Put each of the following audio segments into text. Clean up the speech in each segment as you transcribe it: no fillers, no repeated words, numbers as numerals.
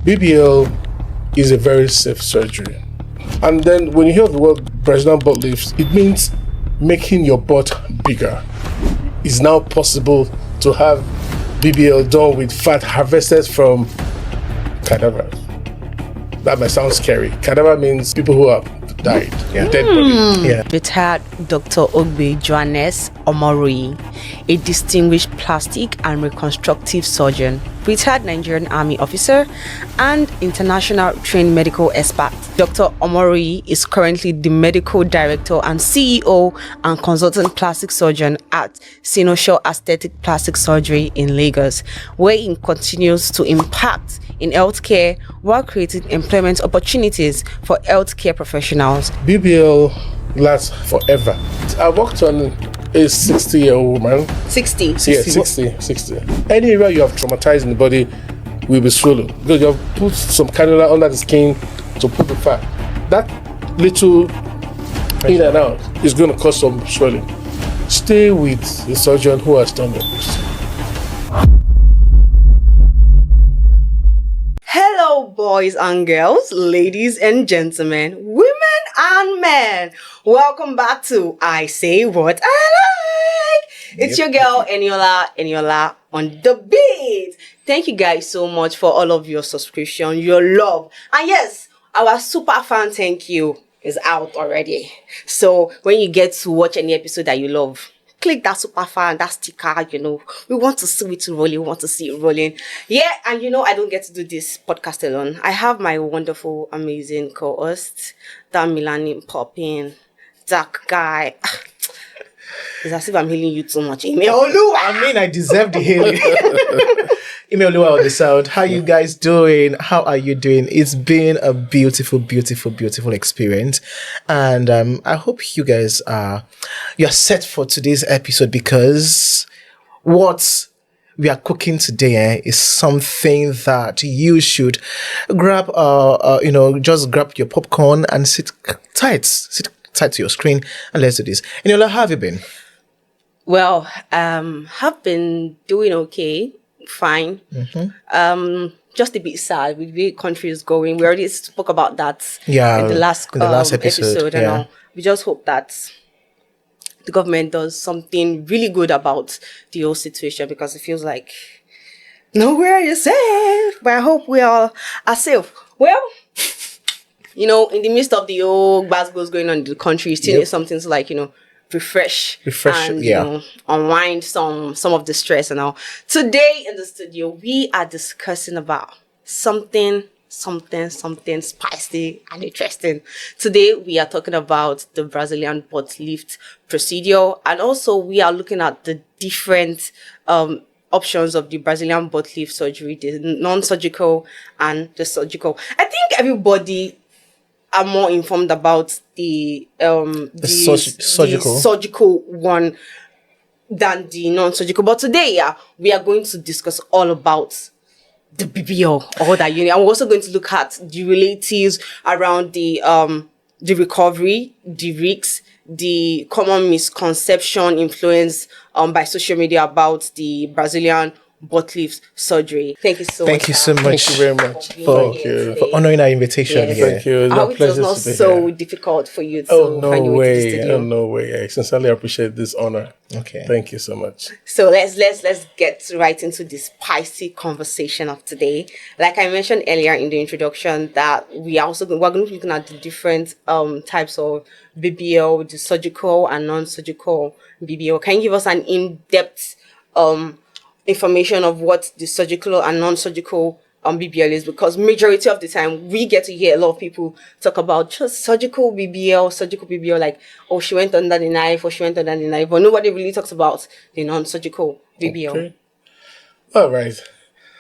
BBL is a very safe surgery. And then when you hear the word Brazilian butt lifts, it means making your butt bigger. It's now possible to have BBL done with fat harvested from cadavers. That might sound scary. Cadaver means people who have died. Yeah. Dead body. Yeah. It had Dr. Ogbe Joehness Omoruyi, a distinguished plastic and reconstructive surgeon, retired Nigerian Army officer, and international trained medical expert. Dr. Omoruyi is currently the medical director and CEO and consultant plastic surgeon at Sinosure Aesthetic Plastic Surgery in Lagos, where he continues to impact in healthcare while creating employment opportunities for healthcare professionals. BBL lasts forever. I worked on a 60-year-old woman. 60? Yeah, 60. Any area you have traumatized in the body will be swollen because you have put some cannula under the skin to put the fat. That little in and out is going to cause some swelling. Stay with the surgeon who has done this. Hello, boys and girls, ladies and gentlemen, women and men. Welcome back to I Say What I Like. It's your girl, Eniola on the beat. Thank you guys so much for all of your subscription, your love. And yes, our super fan thank you is out already. So when you get to watch any episode that you love, click that super fan, that sticker, we want to see it rolling, we want to see it rolling. Yeah, and I don't get to do this podcast alone. I have my wonderful, amazing co-host, that Milani Poppin, that guy. It's as if I'm healing you too much. I deserve the healing. Imeoluwa on the sound. How you guys doing? How are you doing? It's been a beautiful, beautiful, beautiful experience. And I hope you guys you're set for today's episode, because what we are cooking today is something that you should grab, just grab your popcorn and sit tight to your screen, and let's do this. Eniola, how have you been? Well, have been doing okay, fine. Mm-hmm. Just a bit sad with the country is going. We already spoke about that in the last episode. And we just hope that the government does something really good about the whole situation, because it feels like nowhere is safe. But I hope we all are safe. Well, in the midst of the whole basketballs going on in the country, you still need something to refresh and unwind some of the stress and all. Today in the studio, we are discussing about something spicy and interesting. Today we are talking about the Brazilian butt lift procedure, and also we are looking at the different options of the Brazilian butt lift surgery, the non-surgical and the surgical. I think everybody are more informed about the surgical one than the non-surgical. But today, we are going to discuss all about the BBL, all that unit. And we're also going to look at the relatives around the recovery, the risks, the common misconception influenced by social media about the Brazilian butt lift surgery. Thank you so much. Thank you so much. Thank you very much for honoring our invitation. Yes. Thank you. I hope it was not so difficult for you to find your way to the studio. No way. I sincerely appreciate this honor. Okay. Thank you so much. So let's get right into the spicy conversation of today. Like I mentioned earlier in the introduction, that we're going to be looking at the different types of BBL, the surgical and non-surgical BBL. Can you give us an in-depth information of what the surgical and non-surgical BBL is? Because majority of the time we get to hear a lot of people talk about just surgical BBL, like, oh, she went under the knife, but nobody really talks about the non-surgical BBL. Okay. All right.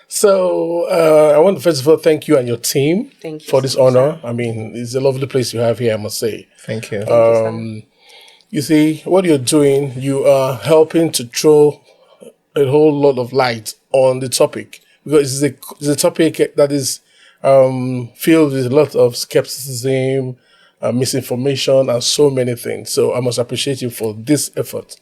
So I want to first of all thank you and your team for this honor. I mean, it's a lovely place you have here, I must say. Thank you. You see, what you're doing, you are helping to throw a whole lot of light on the topic, because it's a topic that is filled with a lot of skepticism, misinformation, and so many things. So I must appreciate you for this effort.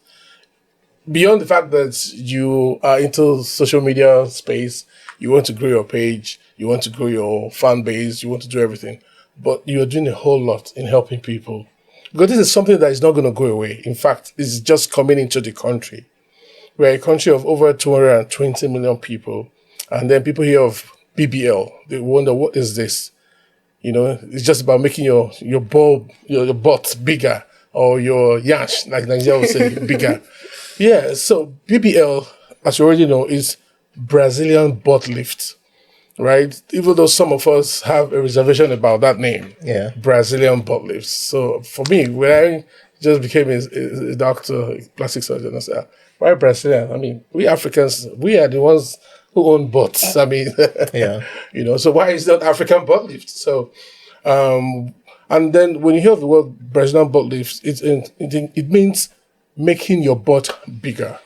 Beyond the fact that you are into social media space, you want to grow your page, you want to grow your fan base, you want to do everything. But you're doing a whole lot in helping people. Because this is something that is not going to go away. In fact, it's just coming into the country. We're a country of over 220 million people. And then people hear of BBL. They wonder, what is this? You know, it's just about making your butt bigger, or your yash, like Nigeria would say, bigger. Yeah, so BBL, as you already know, is Brazilian butt lift, right? Even though some of us have a reservation about that name, Brazilian butt lift. So for me, when I just became a doctor, a plastic surgeon, I said, why Brazilian? I mean, we Africans, we are the ones who own butts. I mean, you know, so why is that African butt lift? So, and then when you hear the word Brazilian butt lift, it means making your butt bigger,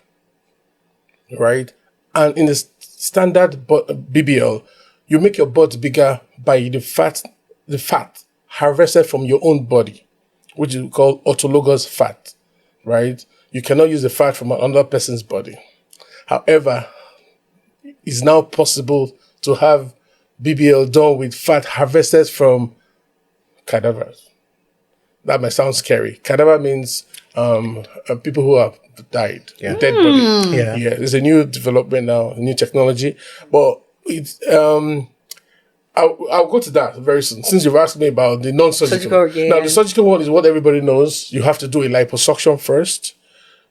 right? And in the standard BBL, you make your butt bigger by the fat harvested from your own body, which is called autologous fat, right? You cannot use the fat from another person's body. However, it's now possible to have BBL done with fat harvested from cadavers. That might sound scary. Cadaver means people who have died, dead body. Yeah, it's a new development now, a new technology. But it's I'll go to that very soon, since you've asked me about the non-surgical. Now, the surgical one is what everybody knows. You have to do a liposuction first.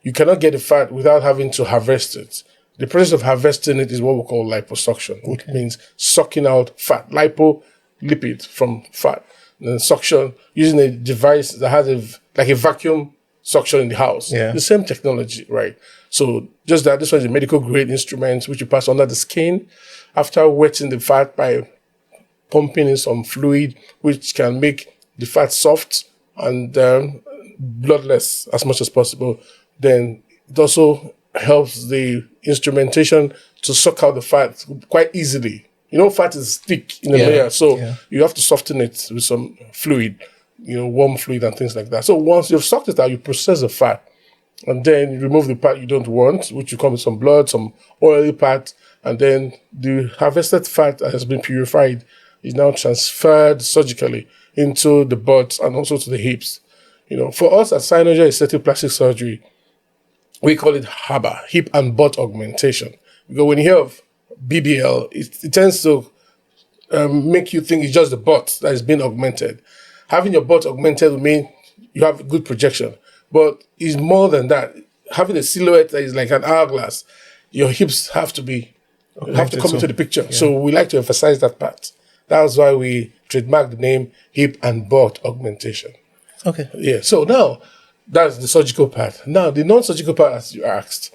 You cannot get the fat without having to harvest it. The process of harvesting it is what we call liposuction, which means sucking out fat, lipid from fat. And then suction using a device that has like a vacuum suction in the house. The same technology, right? So just that this one is a medical grade instrument which you pass under the skin after wetting the fat by pumping in some fluid which can make the fat soft and bloodless as much as possible. Then it also helps the instrumentation to suck out the fat quite easily. You know, fat is thick in the layer, so you have to soften it with some fluid, you know, warm fluid and things like that. So once you've sucked it out, you process the fat, and then you remove the part you don't want, which will come with some blood, some oily part, and then the harvested fat that has been purified is now transferred surgically into the butt and also to the hips. You know, for us at Synergy Aesthetic Plastic Surgery, we call it HABA, hip and butt augmentation. Because when you hear of BBL, it tends to make you think it's just the butt that is being augmented. Having your butt augmented will mean you have good projection. But it's more than that. Having a silhouette that is like an hourglass, your hips have to come into the picture. So we like to emphasize that part. That's why we trademark the name hip and butt augmentation. Okay. Yeah. So now, that's the surgical part. Now, the non-surgical part, as you asked.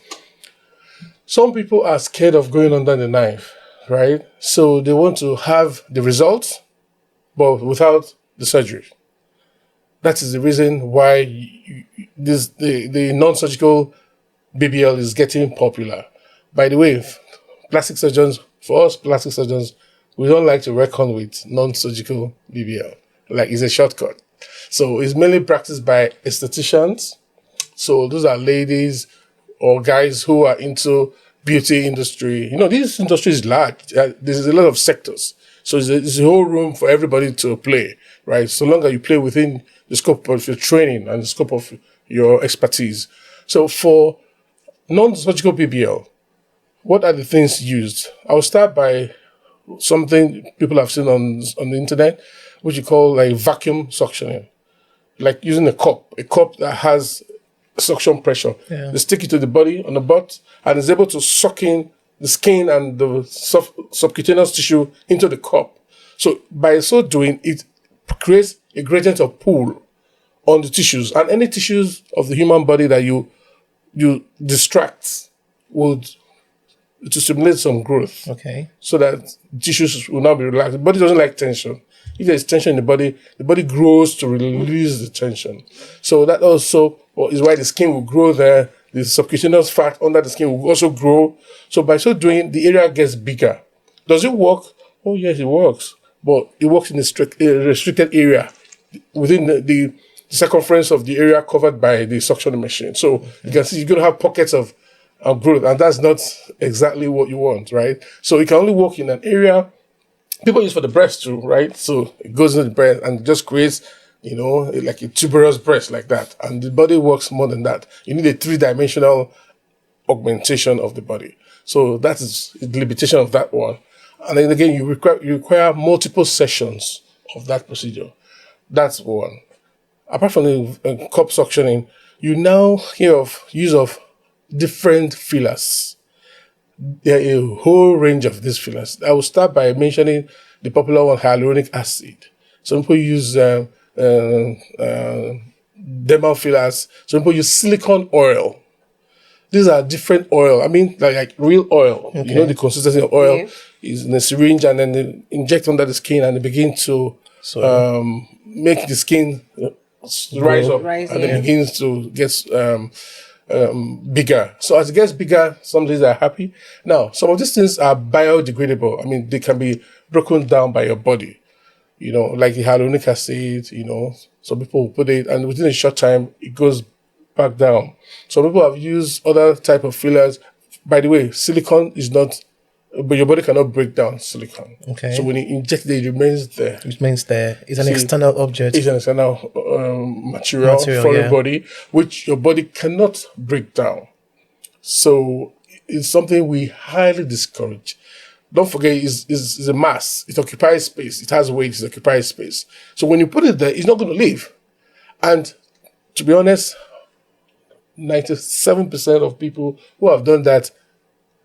Some people are scared of going under the knife, right? So they want to have the results, but without the surgery. That is the reason why the non-surgical BBL is getting popular. By the way, for us plastic surgeons, we don't like to reckon with non-surgical BBL. Like, it's a shortcut. So it's mainly practiced by estheticians. So those are ladies or guys who are into beauty industry. You know, this industry is large. There's a lot of sectors. So there's a whole room for everybody to play, right? So long as you play within the scope of your training and the scope of your expertise. So for non-surgical BBL, what are the things used? I'll start by something people have seen on the internet, which you call like vacuum suctioning. Like using a cup that has suction pressure. They stick it to the body on the butt and is able to suck in the skin and the subcutaneous tissue into the cup. So by so doing, it creates a gradient of pull on the tissues, and any tissues of the human body that you distract would to stimulate some growth. Okay. So that tissues will not be relaxed. The body doesn't like tension. If there's tension in the body grows to release the tension. So that also is why the skin will grow there. The subcutaneous fat under the skin will also grow. So by so doing, the area gets bigger. Does it work? Oh, yes, it works. But it works in a restricted area within the circumference of the area covered by the suction machine. So you can see you're going to have pockets of growth, and that's not exactly what you want, right? So it can only work in an area people use for the breast too, right? So it goes into the breast and just creates, like a tuberous breast like that. And the body works more than that. You need a 3-dimensional augmentation of the body. So that is the limitation of that one. And then again, you require multiple sessions of that procedure. That's one. Apart from the cup suctioning, you now hear of use of different fillers. There are a whole range of these fillers. I will start by mentioning the popular one, hyaluronic acid. Some people use dermal fillers. Some people use silicone oil. These are different oil. I mean, like real oil. Okay. You know, the consistency of oil is in a syringe, and then they inject under the skin, and they begin to make the skin rise up, and it begins to get bigger. So as it gets bigger, some days are happy. Now, some of these things are biodegradable. I mean, they can be broken down by your body. You know, like the hyaluronic acid, some people will put it, and within a short time, it goes back down. Some people have used other type of fillers. By the way, silicone is not, but your body cannot break down silicone. Okay. So when you inject it, it remains there. It remains there. It's an external object. It's an external material for your body, which your body cannot break down. So it's something we highly discourage. Don't forget, it's a mass. It occupies space. It has weight. It occupies space. So when you put it there, it's not going to leave. And to be honest, 97% of people who have done that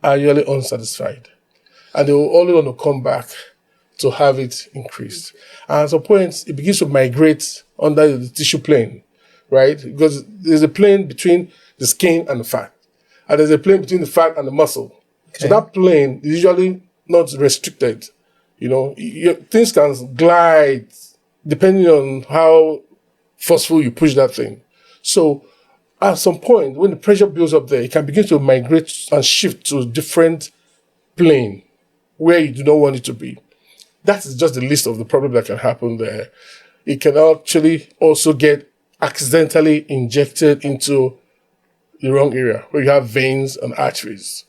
are usually unsatisfied. And they will only want to come back to have it increased. And at some point, it begins to migrate under the tissue plane, right? Because there's a plane between the skin and the fat. And there's a plane between the fat and the muscle. Okay. So that plane is usually not restricted. Things can glide depending on how forceful you push that thing. So at some point, when the pressure builds up there, it can begin to migrate and shift to a different plane where you do not want it to be. That is just the list of the problems that can happen there. It can actually also get accidentally injected into the wrong area where you have veins and arteries.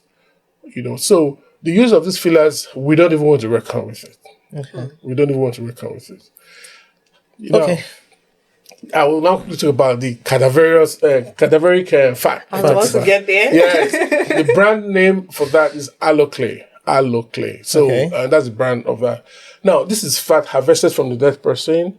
So the use of these fillers, we don't even want to reckon with it. Okay. We don't even want to reckon with it. Okay. I will now talk about the cadaveric fat. I want to get there. Yes. The brand name for that is AlloClae. AlloClae. So that's the brand of that. Now, this is fat harvested from the dead person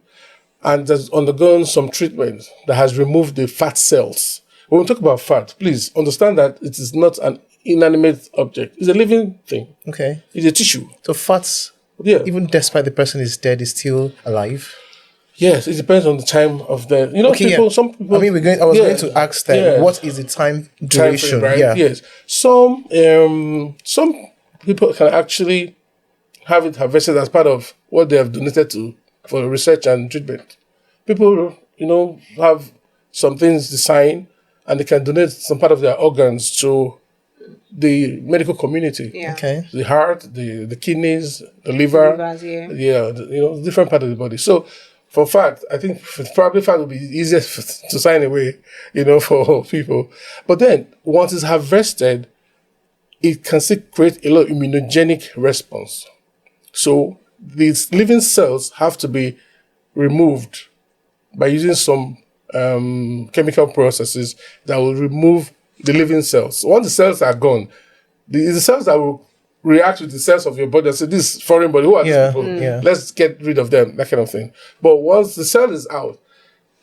and has undergone some treatment that has removed the fat cells. When we talk about fat, please understand that it is not an inanimate object. It's a living thing. Okay. It's a tissue. So fats, even despite the person is dead, is still alive? Yes, it depends on the time of the. Some people. I mean, I was going to ask them, what is the time duration? Time frame, right? Yes. Some people can actually have it harvested as part of what they have donated to for research and treatment. People, have some things designed and they can donate some part of their organs to the medical community. Yeah. Okay. The heart, the kidneys, the liver. Different part of the body. So, for fat, I think probably fat would be easiest to sign away, for people. But then, once it's harvested, it can still create a lot of immunogenic response. So, these living cells have to be removed by using some chemical processes that will remove the living cells. Once the cells are gone, the cells that will react with the cells of your body and say, this foreign body, who are these people? Let's get rid of them, that kind of thing. But once the cell is out,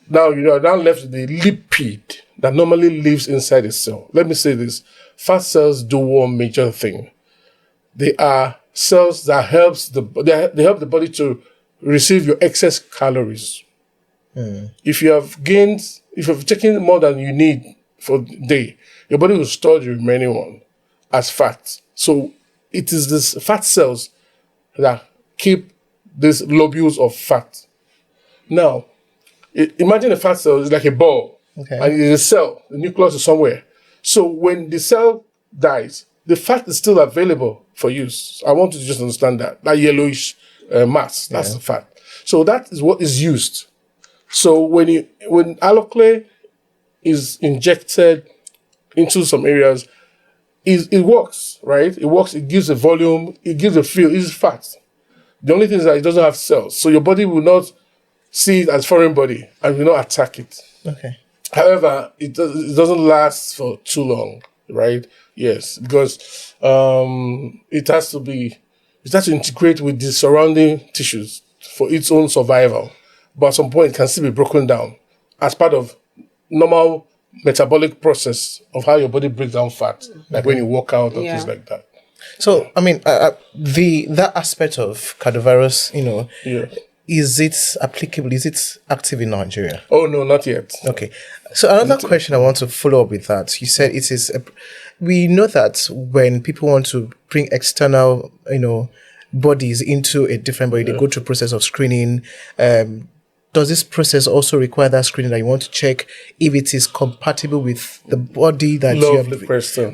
now you are now left with the lipid that normally lives inside the cell. Let me say this. Fat cells do one major thing. They are cells that help the body to receive your excess calories. If you have taken more than you need for the day, your body will store the remaining one as fat. So it is these fat cells that keep these lobules of fat. Now, imagine a fat cell is like a ball, and it is a cell. The nucleus is somewhere. So when the cell dies, the fat is still available for use. I want you to just understand that yellowish mass, that's the fat. So that is what is used. So when AlloClae is injected into some areas, it works, right? It works. It gives a volume. It gives a feel. It's fat. The only thing is that it doesn't have cells. So your body will not see it as foreign body and will not attack it. Okay. However, it doesn't last for too long, right? Yes, because it has to integrate with the surrounding tissues for its own survival. But at some point, it can still be broken down as part of normal metabolic process of how your body breaks down fat, like when you work out or things like that. So, I mean, that aspect of cadaverous, is it applicable? Is it active in Nigeria? Oh, no, not yet. Okay. So another question I want to follow up with that. You said it is, we know that when people want to bring external, bodies into a different body, they go through a process of screening. Does this process also require that screening that you want to check if it is compatible with the body that you are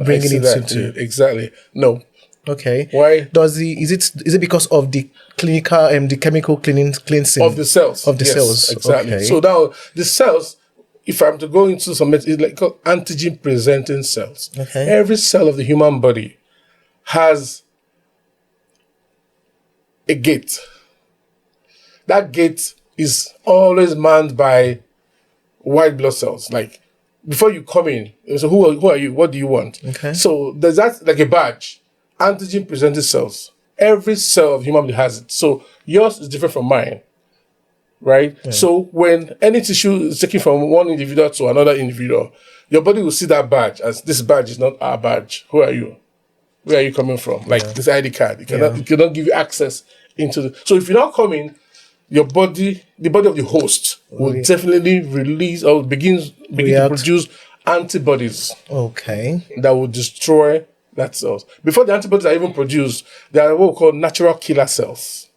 bringing it into? Exactly. No. Okay. Why? Is it because of the clinical and the chemical cleansing of the cells? Cells. Exactly. Okay. So now the cells, if I'm to go into some, it's like called antigen presenting cells. Okay. Every cell of the human body has a gate. That gate is always manned by white blood cells. Like before you come in, so who are you? What do you want? Okay. So there's that like a badge. Antigen presenting cells. Every cell of human body has it. So yours is different from mine. Right? Yeah. So when any tissue is taken from one individual to another individual, your body will see that badge as this badge is not our badge. Who are you? Where are you coming from? Like this ID card. It cannot give you access into the. So if you're not coming, your body, the body of the host will definitely release or begin to produce antibodies. Okay. That will destroy that cells. Before the antibodies are even produced, they are what we call natural killer cells.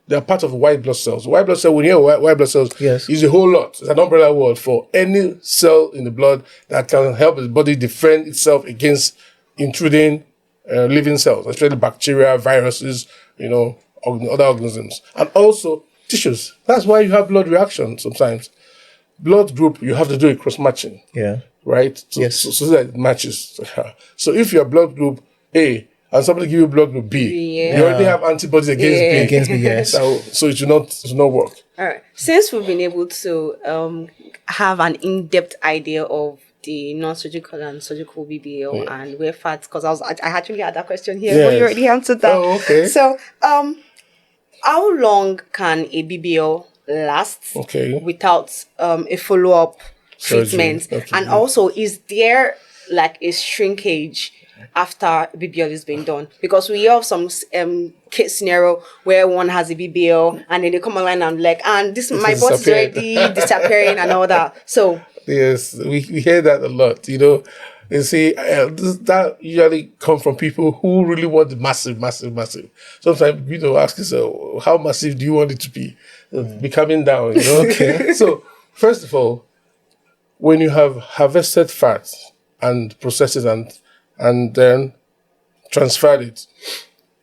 They are part of white blood cells. White blood cell, when you hear white blood cells, is a whole lot. It's an umbrella word for any cell in the blood that can help the body defend itself against intruding living cells, especially bacteria, viruses, other organisms. And also tissues. That's why you have blood reactions sometimes. Blood group, you have to do a cross-matching. Yeah. Right? So that it matches. So if you're blood group A and somebody give you blood group B, you already have antibodies against B. Against B, yes. So it will not work. All right. Since we've been able to have an in-depth idea of the non-surgical and surgical BBL and where fats, because I actually had that question here, but you already answered that. Oh, okay. So how long can a BBL last without a follow-up treatment? Okay. And also, is there like a shrinkage after BBL is being done? Because we have some case scenario where one has a BBL and then they come online and like, and my butt is already disappearing and all that. So yes, we hear that a lot. You see, that usually come from people who really want massive. Sometimes ask yourself, how massive do you want it to be? Be coming down, Okay. So first of all, when you have harvested fat and processed it and then transferred it,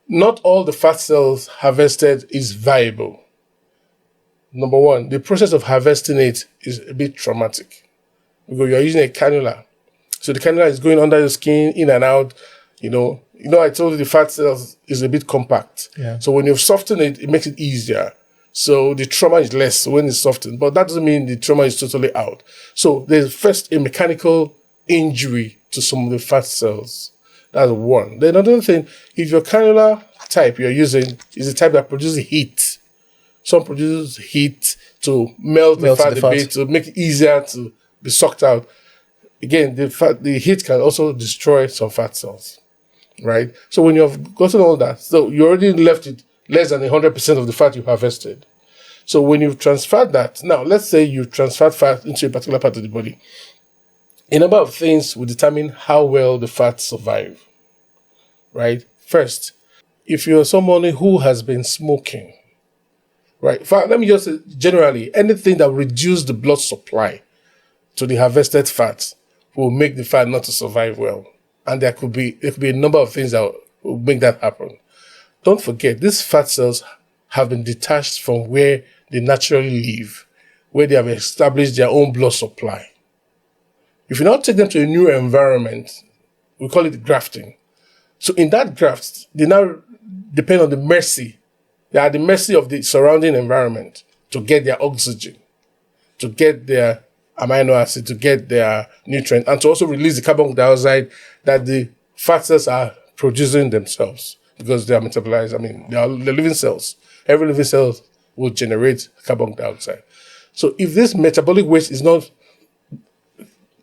not all the fat cells harvested is viable. Number one, the process of harvesting it is a bit traumatic because you're using a cannula. So the cannula is going under your skin, in and out. I told you the fat cells is a bit compact. Yeah. So when you soften it, it makes it easier. So the trauma is less when it's softened, but that doesn't mean the trauma is totally out. So there's first a mechanical injury to some of the fat cells. That's one. Then another thing, if your cannula type you're using is a type that produces heat, some produces heat to melt the fat a bit, to make it easier to be sucked out. Again, the heat can also destroy some fat cells, right? So when you've gotten all that, so you already left it less than 100% of the fat you harvested. So when you've transferred that, now let's say you transferred fat into a particular part of the body. A number of things will determine how well the fats survive, right? First, if you're someone who has been smoking, right? In fact, let me just say generally, anything that will reduce the blood supply to the harvested fat will make the fat not to survive well. And there could be a number of things that will make that happen. Don't forget, these fat cells have been detached from where they naturally live, where they have established their own blood supply. If you now take them to a new environment, we call it grafting. So in that graft, they now depend on the mercy They are at the mercy of the surrounding environment to get their oxygen, to get their amino acid, to get their nutrient, and to also release the carbon dioxide that the fat cells are producing themselves because they are metabolized. I mean, they're living cells. Every living cell will generate carbon dioxide. So if this metabolic waste is not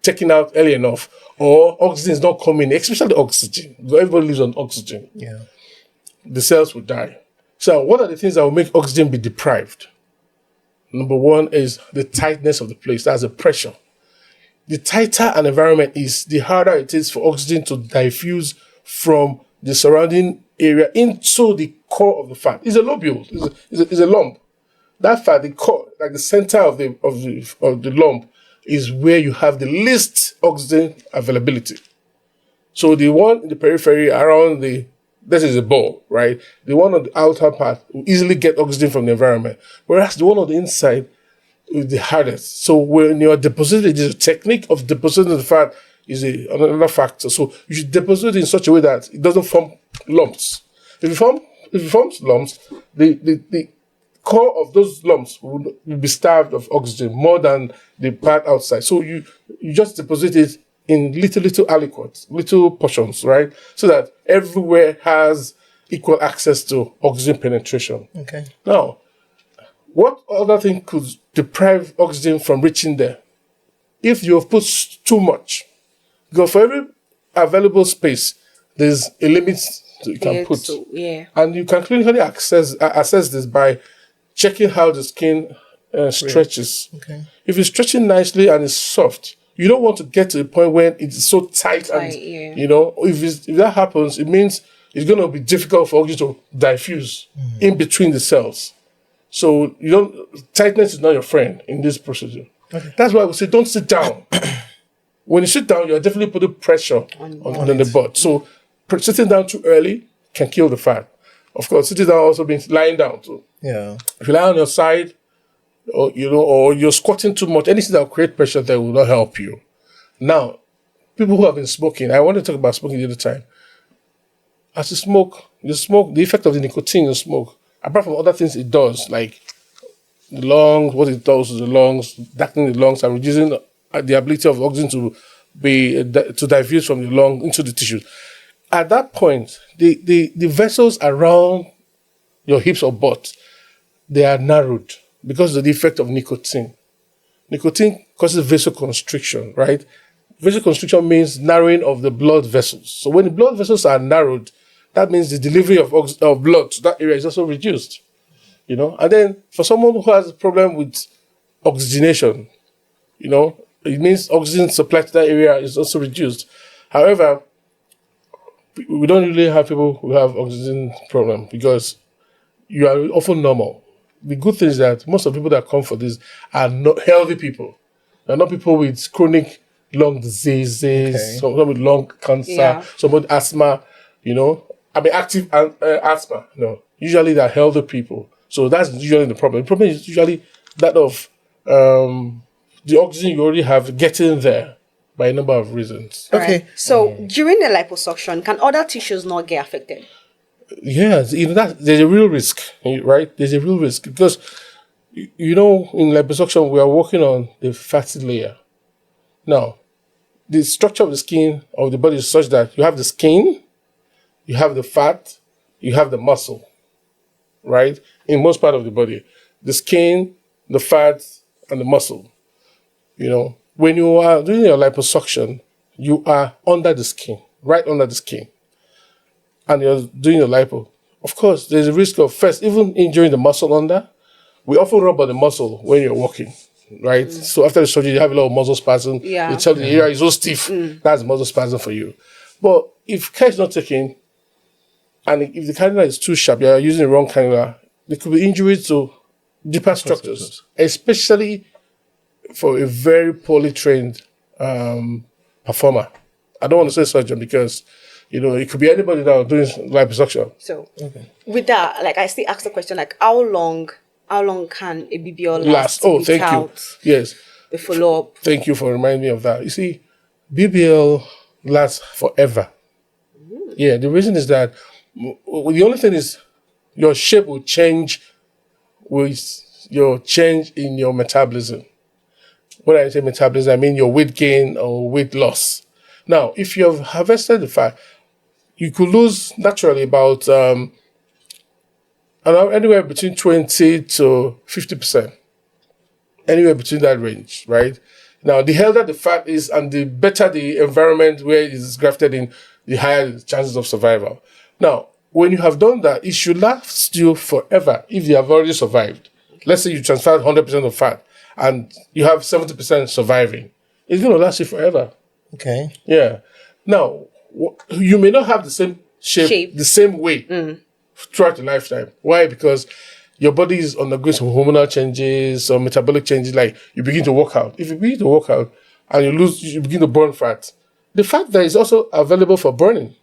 taken out early enough, or oxygen is not coming, especially oxygen, because everybody lives on oxygen, the cells will die. So what are the things that will make oxygen be deprived? Number one is the tightness of the place. That's the pressure. The tighter an environment is, the harder it is for oxygen to diffuse from the surrounding area into the core of the fat. It's a lobule. It's a lump. That fat, the core, like the center of the lump, is where you have the least oxygen availability. So the one in the periphery around this is a ball, right? The one on the outer part will easily get oxygen from the environment, whereas the one on the inside is the hardest. So when you are depositing, the technique of depositing the fat is another factor. So you should deposit it in such a way that it doesn't form lumps. If it forms lumps, the core of those lumps will be starved of oxygen more than the part outside. So you just deposit it in little aliquots, little portions, right? So that everywhere has equal access to oxygen penetration. Okay. Now, what other thing could deprive oxygen from reaching there? If you have put too much, because for every available space, there's a limit you can put. So, and you can clinically assess this by checking how the skin stretches. Okay. If it's stretching nicely and it's soft, you don't want to get to the point where it's so tight and, if that happens, it means it's going to be difficult for oxygen to diffuse in between the cells. So tightness is not your friend in this procedure. Okay. That's why we say don't sit down. When you sit down, you're definitely putting pressure on the butt. So sitting down too early can kill the fat. Of course, sitting down also means lying down too. Yeah. If you lie on your side, or you're squatting too much, anything that will create pressure there will not help you. Now, people who have been smoking, I want to talk about smoking the other time. As you smoke, the effect of the nicotine in smoke, apart from other things it does, like the lungs, what it does to the lungs, darkening the lungs and reducing the ability of oxygen to diffuse from the lung into the tissues. At that point, the vessels around your hips or butt, they are narrowed because of the effect of nicotine. Nicotine causes vasoconstriction, right? Vasoconstriction means narrowing of the blood vessels. So when the blood vessels are narrowed, that means the delivery of blood to that area is also reduced. And then for someone who has a problem with oxygenation, it means oxygen supply to that area is also reduced. However, we don't really have people who have oxygen problem because you are often normal. The good thing is that most of the people that come for this are not healthy people. They're not people with chronic lung diseases, some with lung cancer, some with asthma, active asthma. No, usually they're healthy people. So that's usually the problem. The problem is usually that of the oxygen you already have getting there by a number of reasons. Okay. Right. So during the liposuction, can other tissues not get affected? Yes, there's a real risk, right? There's a real risk because, in liposuction, we are working on the fatty layer. Now, the structure of the skin of the body is such that you have the skin, you have the fat, you have the muscle, right? In most part of the body, the skin, the fat, and the muscle. When you are doing your liposuction, you are under the skin, right under the skin. And you're doing your lipo. Of course, there's a risk of first, even injuring the muscle under. We often rub on the muscle when you're walking, right? So after the surgery, you have a lot of muscle spasm. Yeah. You tell the area is so stiff. That's muscle spasm for you. But if care is not taken, and if the cannula is too sharp, you're using the wrong cannula, there could be injuries to deeper structures, especially for a very poorly trained performer. I don't want to say surgeon because it could be anybody now doing liposuction. So, with that, I still ask the question, how long can a BBL last? Oh, thank you. Yes. The follow-up. Thank you for reminding me of that. You see, BBL lasts forever. Yeah, the reason is that the only thing is Your shape will change with your change in your metabolism. When I say metabolism, I mean your weight gain or weight loss. Now, if you have harvested the fat, you could lose naturally about anywhere between 20 to 50%. Anywhere between that range, right? Now, the healthier the fat is and the better the environment where it is grafted in, the higher the chances of survival. Now, when you have done that, it should last you forever if you have already survived. Let's say you transferred 100% of fat and you have 70% surviving. It's going to last you forever. Okay. Yeah. Now, you may not have the same shape. The same weight throughout your lifetime. Why? Because your body is undergoing some hormonal changes or metabolic changes, like you begin to work out. If you begin to work out and you begin to burn fat, the fat there is also available for burning.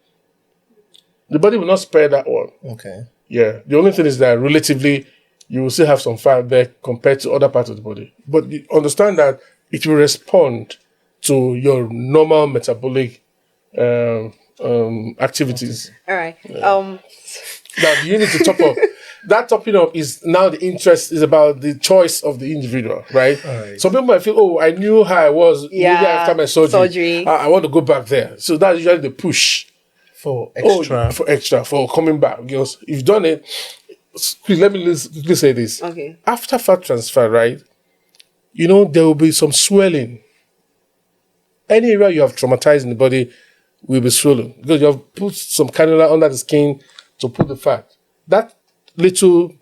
The body will not spare that one. Okay. Yeah. The only thing is that relatively, you will still have some fat there compared to other parts of the body. But you understand that it will respond to your normal metabolic activities. All right. Now, you need to top up. That topping up is now the interest is about the choice of the individual, right? Some people might feel, oh, I knew how I was maybe after my surgery. I want to go back there. So that's usually the push. For extra. For coming back. Because if you've done it, let me quickly say this. Okay. After fat transfer, right, there will be some swelling. Any area you have traumatized in the body will be swollen because you have put some cannula under the skin to put the fat. That little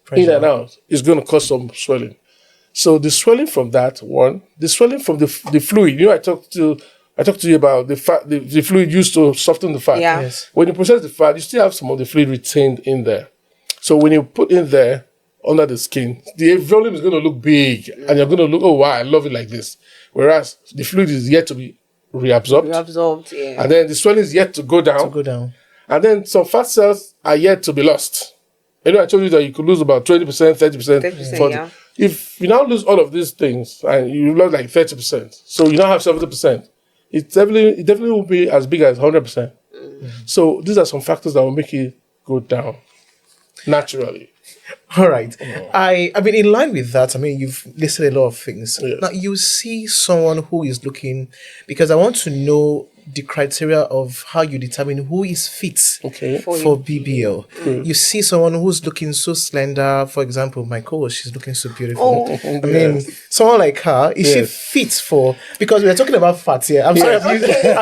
pressure in and out is going to cause some swelling. So the swelling from that one, the swelling from the fluid. I talked to you about the fat, the fluid used to soften the fat. Yeah. Yes. When you process the fat, you still have some of the fluid retained in there. So when you put in there under the skin, the volume is going to look big, and you're going to look, oh wow, I love it like this. Whereas the fluid is yet to be reabsorbed. Yeah. And then the swelling is yet to go down. And then some fat cells are yet to be lost. I told you that you could lose about 20%, 30%. If you now lose all of these things and you lose like 30%, so you now have 70%, it definitely will be as big as 100%. So these are some factors that will make it go down naturally. All right. I mean, in line with that, you've listed a lot of things. Yeah. Now, you see someone who is looking, because I want to know the criteria of how you determine who is fit for BBL. You see someone who's looking so slender. For example, my coach, she's looking so beautiful. I mean, someone like her, is she fit for, because we're talking about fat here. I'm sorry. Okay.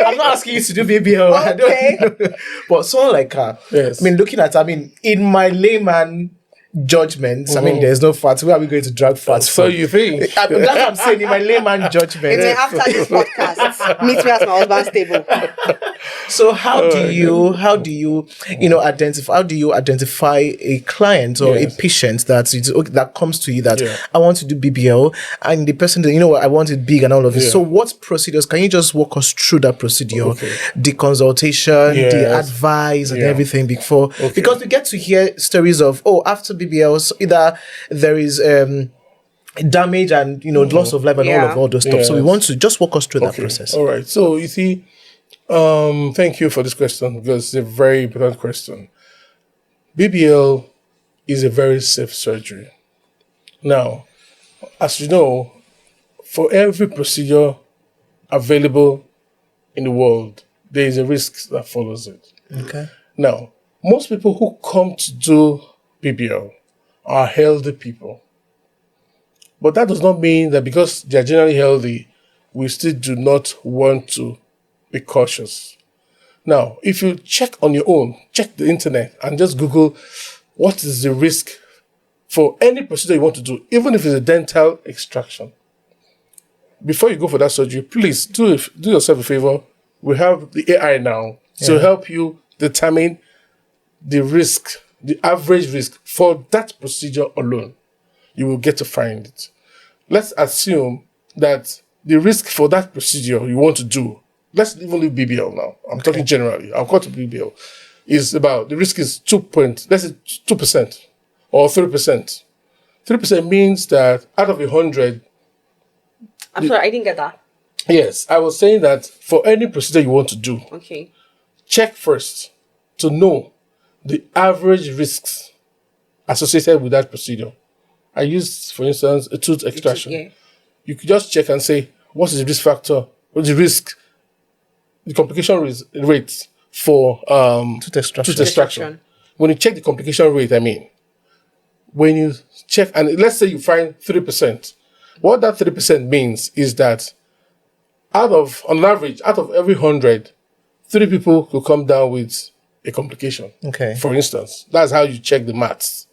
I'm not asking you to do BBL. I don't know. But someone like her, looking at her, in my layman judgment, there's no fat. Where are we going to drag fat? So you think? That's what I'm saying, in my layman judgment. And then after this podcast, meet me at my husband's table. So how do you identify a client or a patient that comes to you that I want to do BBL, and the person that I want it big and all of it. So what procedures, can you just walk us through that procedure, the consultation, the advice and everything before, because we get to hear stories of after BBLs either there is damage and loss of life and all those stuff. So we want to just walk us through that process. All right. So you see, thank you for this question because it's a very important question. BBL is a very safe surgery. Now, as you know, for every procedure available in the world, there is a risk that follows it. Okay. Now, most people who come to do BBL are healthy people. But that does not mean that because they are generally healthy, we still do not want to be cautious. Now, if you check on your own, check the internet and just Google what is the risk for any procedure you want to do, even if it's a dental extraction. Before you go for that surgery, please do yourself a favor. We have the AI now to help you determine the risk, the average risk for that procedure alone. You will get to find it. Let's assume that the risk for that procedure you want to do, let's even leave BBL now. I'm talking generally. I'll go to BBL. The risk is 2% or 3%. 3% means that out of 100. I'm sorry, I didn't get that. Yes, I was saying that for any procedure you want to do, check first to know the average risks associated with that procedure. I used, for instance, a tooth extraction. Yeah. You could just check and say, what is the risk factor? What's the risk, the complication rate for Tooth extraction. tooth extraction? When you check the complication rate, when you check, and let's say you find 3%, what that 3% means is that on average, out of every 100, 3 people could come down with a complication. Okay. For instance, that's how you check the maths.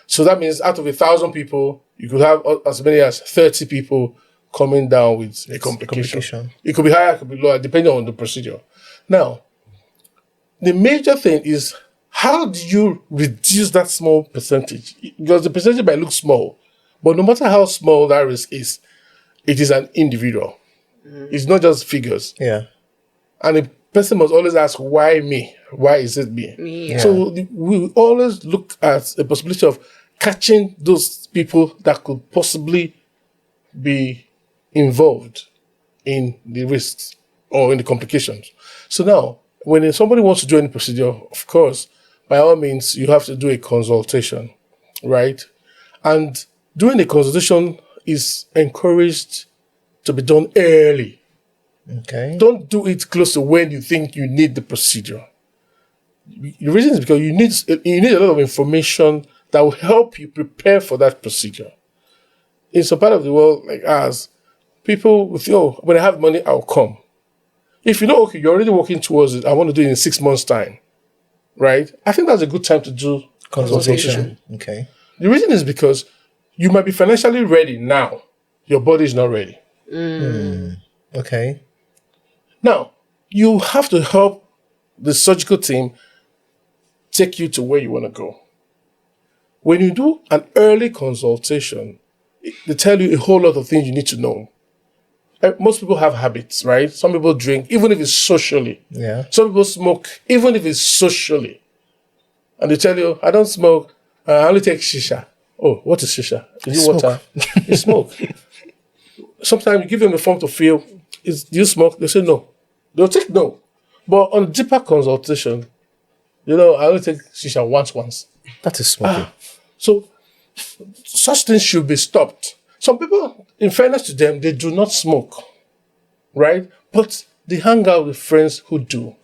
So that means out of 1,000 people, you could have as many as 30 people coming down with a complication. It could be higher, it could be lower, depending on the procedure. Now, the major thing is, how do you reduce that small percentage? Because the percentage might look small, but no matter how small that risk is, it is an individual. It's not just figures. Yeah. And the person must always ask, why me? Why is it me? Yeah. So we always look at the possibility of catching those people that could possibly be involved in the risks or in the complications. So now, when somebody wants to do any procedure, of course, by all means, you have to do a consultation, right? And doing a consultation is encouraged to be done early. Okay. Don't do it close to when you think you need the procedure. The reason is because you need a lot of information that will help you prepare for that procedure. In some part of the world like ours, people will think, oh, when I have money, I'll come. If you know, okay, you're already working towards it, I want to do it in 6 months' time, right? I think that's a good time to do consultation. Okay. The reason is because you might be financially ready now. Your body is not ready. Okay. Now, you have to help the surgical team take you to where you want to go. When you do an early consultation, they tell you a whole lot of things you need to know. Most people have habits, right? Some people drink, even if it's socially. Yeah. Some people smoke, even if it's socially. And they tell you, I don't smoke, I only take shisha. Oh, what is shisha? Is it water? It's smoke. Sometimes you give them a form to fill. Do you smoke? They say no. They'll take no. But on deeper consultation, I only take shisha once. That is smoking. So such things should be stopped. Some people, in fairness to them, they do not smoke, right? But they hang out with friends who do.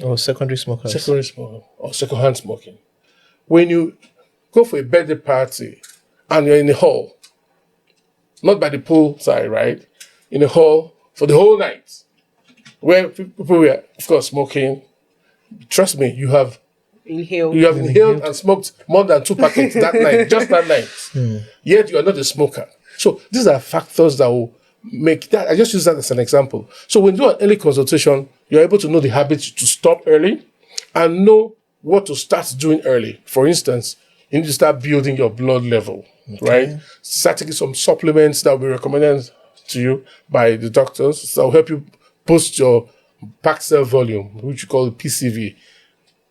Or secondary smokers. Secondary smoking or secondhand smoking. When you go for a birthday party and you're in a hall, not by the pool side, right? In a hall for the whole night, where people were, of course, smoking. Trust me, you have Inhaled. And smoked more than 2 packets that night, just that night. Yet you are not a smoker. So these are factors that will make that. I just use that as an example. So when you do an early consultation, you're able to know the habits to stop early and know what to start doing early. For instance, you need to start building your blood level, right? Start taking some supplements that will be recommended to you by the doctors that will help you boost your packed cell volume, which you call PCV,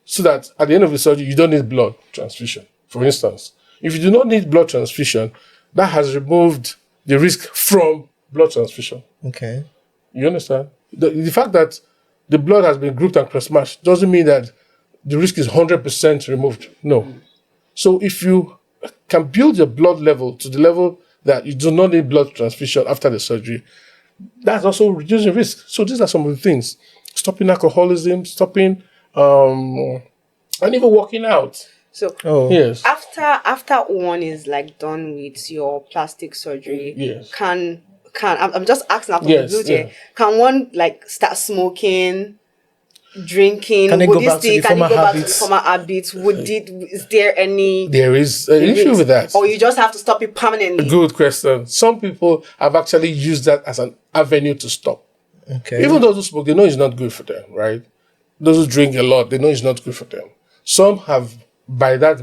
so that at the end of the surgery, you don't need blood transfusion. For instance, if you do not need blood transfusion, that has removed the risk from blood transfusion. Okay. You understand? The fact that the blood has been grouped and cross-matched doesn't mean that the risk is 100% removed. No. So if you can build your blood level to the level that you do not need blood transfusion after the surgery, that's also reducing risk. So these are some of the things. Stopping alcoholism, stopping and even working out. So yes. After one is like done with your plastic surgery, yes. Can I'm just asking after yes, the blue chair, can one like start smoking, drinking? Can they Would go back to the can former it go back to the habits? former habits? Is there any? There is an issue with that. Or you just have to stop it permanently? Good question. Some people have actually used that as an avenue to stop. Okay. Even those who smoke, they know it's not good for them, right? Those who drink a lot, they know it's not good for them. Some have, by that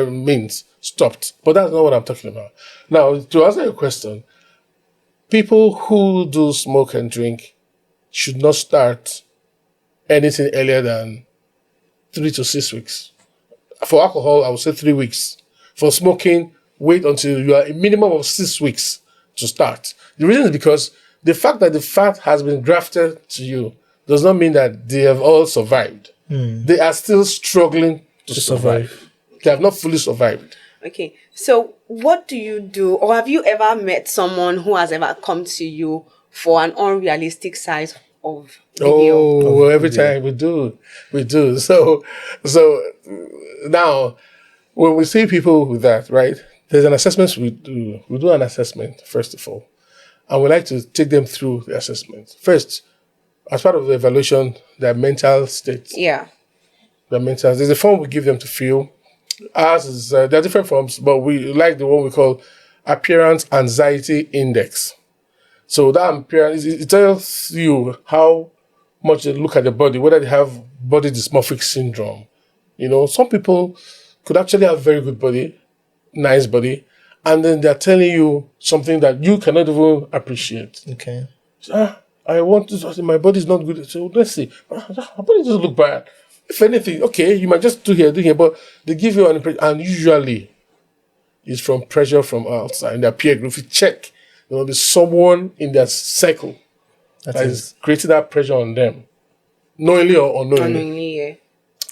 means, stopped. But that's not what I'm talking about. Now, to answer your question, people who do smoke and drink should not start anything earlier than 3 to 6 weeks. For alcohol, I would say 3 weeks. For smoking, wait until you are a minimum of 6 weeks to start. The reason is because the fact that the fat has been grafted to you does not mean that they have all survived. They are still struggling to survive. They have not fully survived. Okay. So what do you do, or have you ever met someone who has ever come to you for an unrealistic size of BBL? Oh, every time we do. So now when we see people with that, right? There's an assessment we do. We do an assessment first of all, and we like to take them through the assessment first. As part of the evaluation, their mental state. Yeah. Their mental. There's a form we give them to fill. Ours is there are different forms, but we like the one we call appearance anxiety index. So that appearance, it tells you how much they look at the body, whether they have body dysmorphic syndrome. You know, some people could actually have very good body, nice body, and then they're telling you something that you cannot even appreciate. Okay. I want to, my body's not good. So let's see. My body doesn't look bad. If anything, okay, you might just do here, but they give you an impression, and usually it's from pressure from outside, in their peer group. If you check, there will be someone in their cycle that is creating that pressure on them, knowingly or unknowingly. Unknowingly, yeah.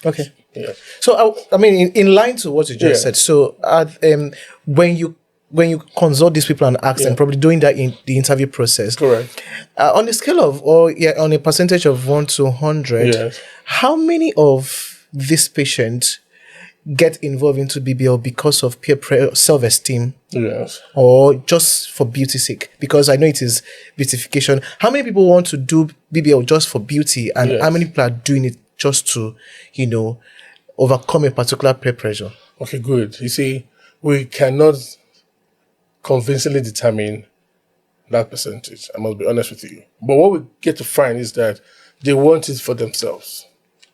Okay. Yeah. So, I mean, in line to what you just said, so when you consult these people and ask them, probably doing that in the interview process, Correct. On a scale of, on a percentage of 1 to 100, how many of these patients get involved into BBL because of self-esteem, or just for beauty's sake? Because I know it is beautification. How many people want to do BBL just for beauty, and how many people are doing it just to, overcome a particular peer pressure? Okay, good. You see, we cannot convincingly determine that percentage. I must be honest with you. But what we get to find is that they want it for themselves,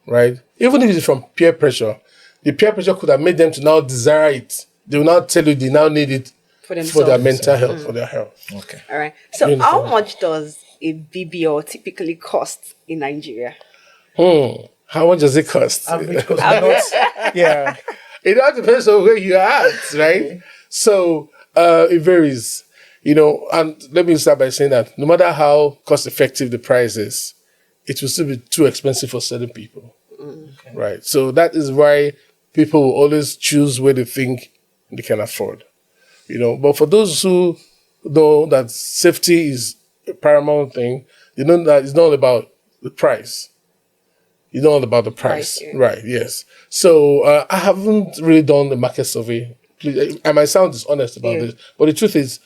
right? Even if it's from peer pressure, the peer pressure could have made them to now desire it. They will now tell you they now need it for their mental health, for their health. Okay. All right. So how much does a BBL typically cost in Nigeria? How much does it cost? Average cost. Yeah. It all depends on where you're at, right? So it varies, and let me start by saying that no matter how cost effective the price is, it will still be too expensive for certain people, right? So that is why people will always choose where they think they can afford, But for those who know that safety is a paramount thing, they know that it's not all about the price. It's not all about the price, right? Yes. So I haven't really done the market survey. Please, I might sound dishonest about this, but the truth is,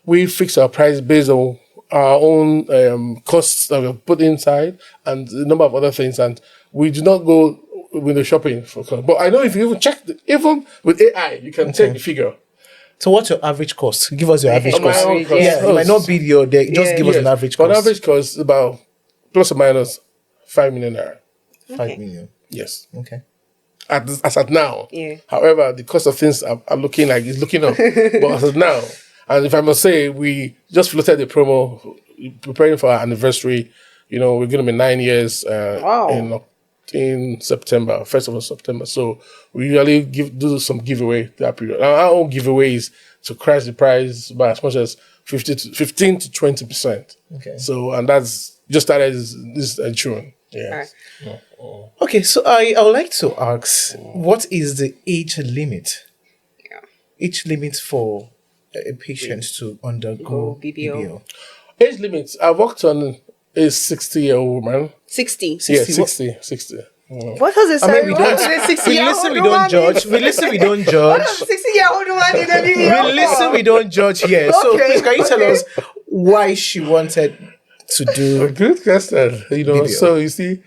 we fix our price based on our own costs that we've put inside and the number of other things, and we do not go window shopping for cost. But I know if you even check, even with AI, you can take the figure. So what's your average cost? Give us your average cost. It might not be just give us an average cost. An average cost about plus or minus 5 million naira. 5 million. Yes. Okay. As at now. Yeah. However, the cost of things are looking like it's looking up. But as of now, and if I must say, we just floated the promo, preparing for our anniversary. We're going to be 9 years in September, 1st of September. So we usually do some giveaway that period. Our own giveaway is to crash the price by as much as 15 to 20%. Okay. So, and that's just started this June. Yeah. Okay, so I would like to ask, what is the age limit? Yeah. Age limit for a patient to undergo BBL? Age limits. I worked on a 60-year-old woman. 60. Yeah, 60. What does it say? I mean, we listen, we don't judge. We listen, we don't judge. What does a 60-year-old woman in a BBL? We listen, we don't judge here. So please, can you tell us why she wanted to do good question. BBL? So you see,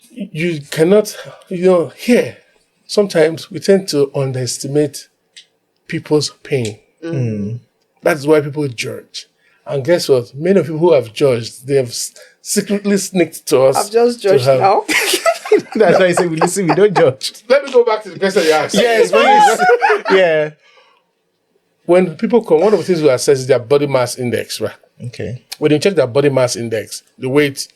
you cannot, here, sometimes we tend to underestimate people's pain. That's why people judge. And guess what? Many people who have judged, they have secretly sneaked to us. I've just judged now. That's why I say we listen, we don't judge. Let me go back to the question you asked. Yes, please. Yeah. When people come, one of the things we assess is their body mass index, right? Okay. When you check their body mass index, the weight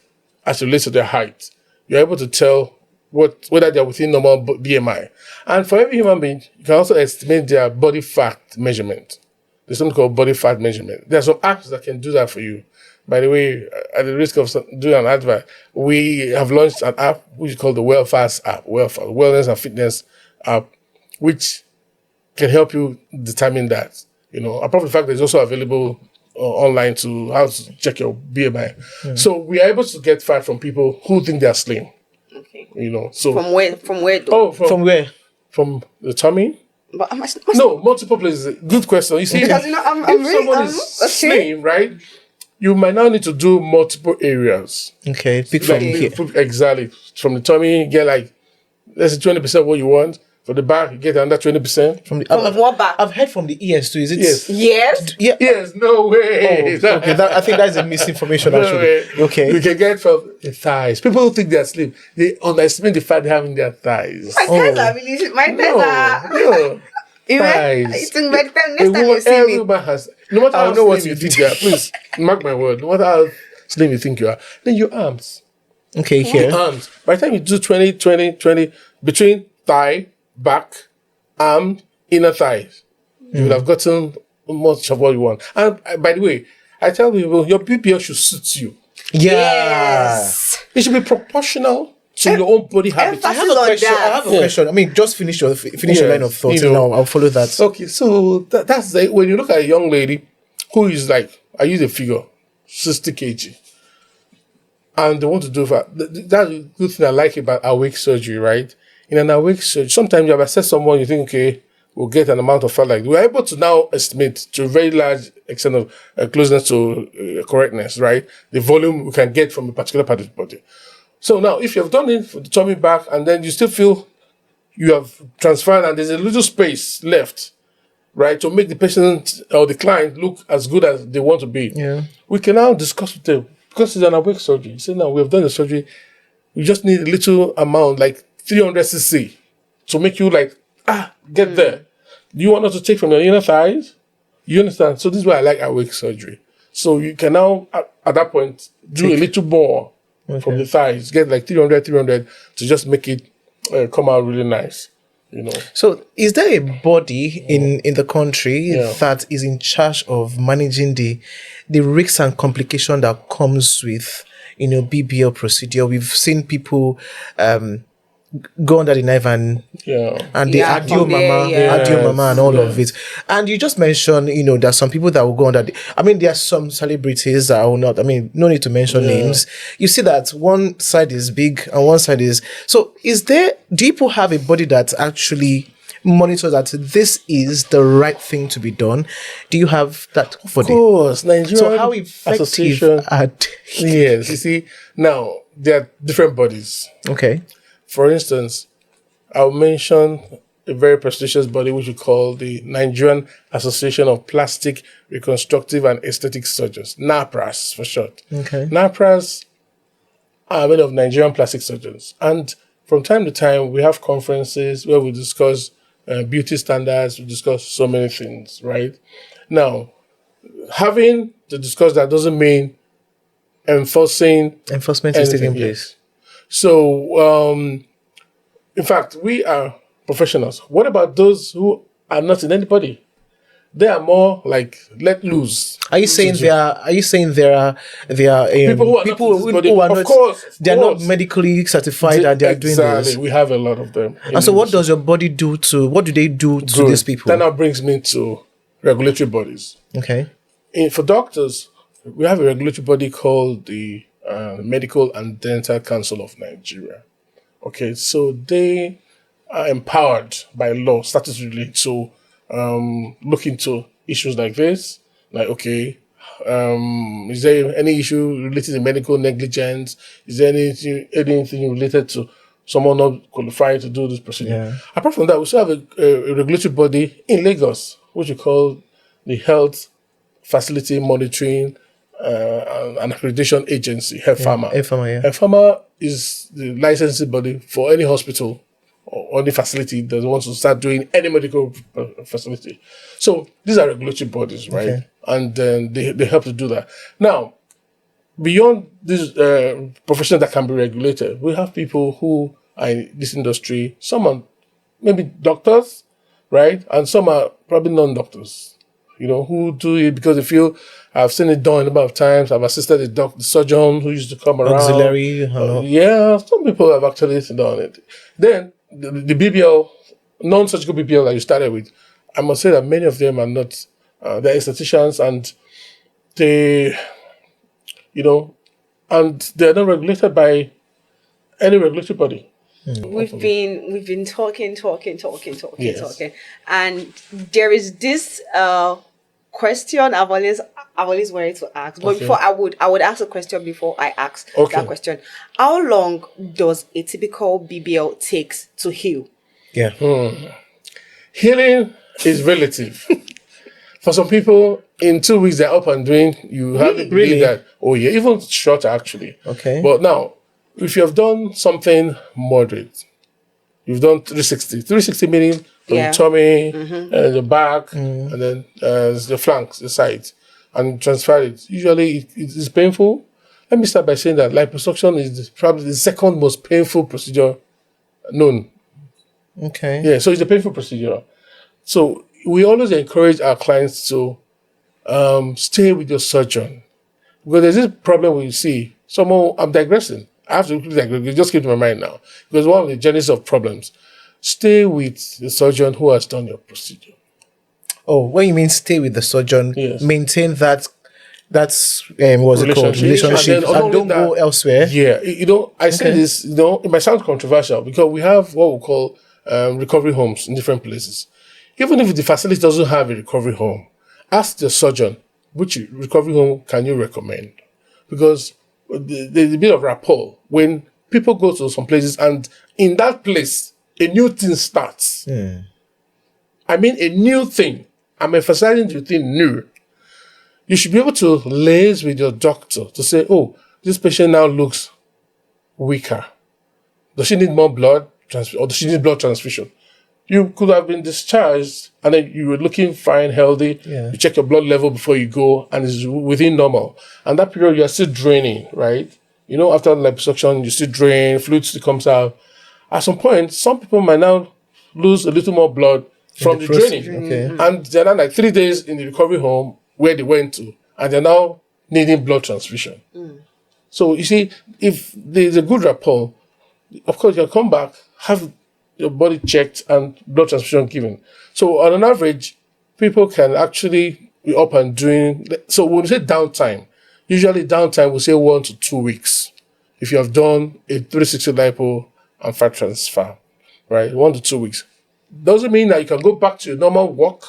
as it relates to their height, you're able to tell whether they're within normal BMI. And for every human being, you can also estimate their body fat measurement. There's something called body fat measurement. There are some apps that can do that for you. By the way, at the risk of doing an advert, we have launched an app which is called the Wellfast app, Wellness and Fitness app, which can help you determine that. Apart from the fact that it's also available online to how to check your BMI. So we are able to get fat from people who think they are slim. Okay. So from where? Though? Oh, From where? From the tummy. But No, multiple places. Good question. You see, Because, I'm if someone really, is okay. slim, right, you might now need to do multiple areas. Okay, pick from here. Exactly. From the tummy, get like, let's say 20% what you want. For the back, you get another 20%. From what back? I've heard from the ears too. Is it? Yes. Yes. Yeah. Yes, no way. Oh, okay, I think that's a misinformation No actually. way. Okay. You can get from the thighs. People who think they are slim, they underestimate the fat they have in their thighs. My thighs are really. My thighs are. No. Even Thighs. it's in bed. A Next time you woman, see every me, woman has. No matter I'll how know what slim you you think you are, please mark my word. No matter how slim you think you are, then your arms. Okay, here. Arms. By the time you do 20, 20, 20, between thigh, back, arm, inner thighs, you would have gotten much of what you want. And by the way, I tell people your BBL should suit you. Yeah. yes. It should be proportional to your own body habits. I have a on question. that. I have a question. I mean, just finish your line of thought. You know. Now I'll follow that. Okay, so that's when you look at a young lady who is like, I use a figure, 60 kg, and they want to do that. That's the good thing I like about awake surgery, right? In an awake surgery, sometimes you have assessed someone, you think, okay, we'll get an amount of fat like we're able to now estimate to a very large extent of closeness to correctness, right? The volume we can get from a particular part of the body. So now, if you have done it for the tummy back and then you still feel you have transferred and there's a little space left, right, to make the patient or the client look as good as they want to be, we can now discuss with them because it's an awake surgery. You say, now we have done the surgery, we just need a little amount, like 300 cc, to make you like, get there. Do you want us to take from your inner thighs? You understand? So this is why I like awake surgery. So you can now, at that point, do a little more from the thighs, get like 300 to just make it come out really nice, So, is there a body in the country that is in charge of managing the risks and complication that comes with BBL procedure? We've seen people go under the knife and the adio mama and all of it. And you just mentioned, there's some people that will go under there are some celebrities that will not, no need to mention names. You see that one side is big and one side is, so do people have a body that actually monitors that this is the right thing to be done? Do you have that body? Of course, Nigerian So how effective Association. Yes, you see, now there are different bodies. Okay. For instance, I'll mention a very prestigious body which we call the Nigerian Association of Plastic, Reconstructive and Aesthetic Surgeons, NAPRAS for short. Okay. NAPRAS are made of Nigerian plastic surgeons. And from time to time, we have conferences where we discuss beauty standards, we discuss so many things, right? Now, having to discuss that doesn't mean enforcement is taking place. So, in fact, we are professionals. What about those who are not in anybody? They are more like let loose. Are you saying there are people who are of course, they're not medically certified and they are doing this? We have a lot of them. And so, what does your body do what do they do to these people? That now brings me to regulatory bodies. Okay. For doctors, we have a regulatory body called the Medical and Dental Council of Nigeria. Okay, so they are empowered by law, statutorily, to look into issues like this. Like, okay, is there any issue related to medical negligence? Is there anything related to someone not qualified to do this procedure? Yeah. Apart from that, we still have a regulatory body in Lagos, which we call the Health Facility Monitoring an accreditation agency, HEFAMA. HEFAMA is the licensing body for any hospital or any facility that wants to start doing any medical facility. So these are regulatory bodies, right? Okay. And then they help to do that. Now, beyond these professions that can be regulated, we have people who are in this industry. Some are maybe doctors, right? And some are probably non-doctors. who do it because they feel I've seen it done a number of times. I've assisted the surgeon who used to come around. Auxiliary. Yeah, some people have actually done it. Then the BBL, non-surgical BBL that you started with, I must say that many of them are not. They're estheticians and they, and they're not regulated by any regulatory body. We've been talking, Yes. and there is this question I've always wanted to ask. But before I would ask a question before I ask that question. How long does a typical BBL takes to heal? Yeah. Healing is relative. For some people, in 2 weeks they're up and doing. You haven't really that. Oh yeah, even shorter actually. Okay. But now, if you have done something moderate, you've done 360 meaning from the tummy, the back, and then the flanks, the sides, and transfer it. Usually it is painful. Let me start by saying that liposuction is probably the second most painful procedure known. Okay. Yeah, so it's a painful procedure. So we always encourage our clients to stay with your surgeon. Because there's this problem we see. I'm digressing. I have to digress. It just came to my mind now. Because one of the genesis of problems, stay with the surgeon who has done your procedure. Oh, when you mean stay with the surgeon, maintain that's what's it called? Relationship. And don't go elsewhere. Yeah. I say this, it might sound controversial because we have what we call recovery homes in different places. Even if the facility doesn't have a recovery home, ask the surgeon, which recovery home can you recommend? Because there's a bit of rapport when people go to some places and in that place, a new thing starts. I mean, a new thing. I'm emphasizing the thing new. You should be able to liaise with your doctor to say, oh, this patient now looks weaker. Does she need more blood? Or does she need blood transfusion? You could have been discharged and then you were looking fine, healthy. Yeah. You check your blood level before you go and it's within normal. And that period you are still draining, right? After liposuction, you still drain, fluid still comes out. At some point, some people might now lose a little more blood from the draining. Okay. And they're now like 3 days in the recovery home where they went to. And they're now needing blood transfusion. So you see, if there's a good rapport, of course you'll come back, have your body checked and blood transfusion given. So on an average, people can actually be up and doing. So when we say downtime, usually downtime we say 1 to 2 weeks. If you have done a 360 lipo and fat transfer, right? 1 to 2 weeks. Doesn't mean that you can go back to your normal work,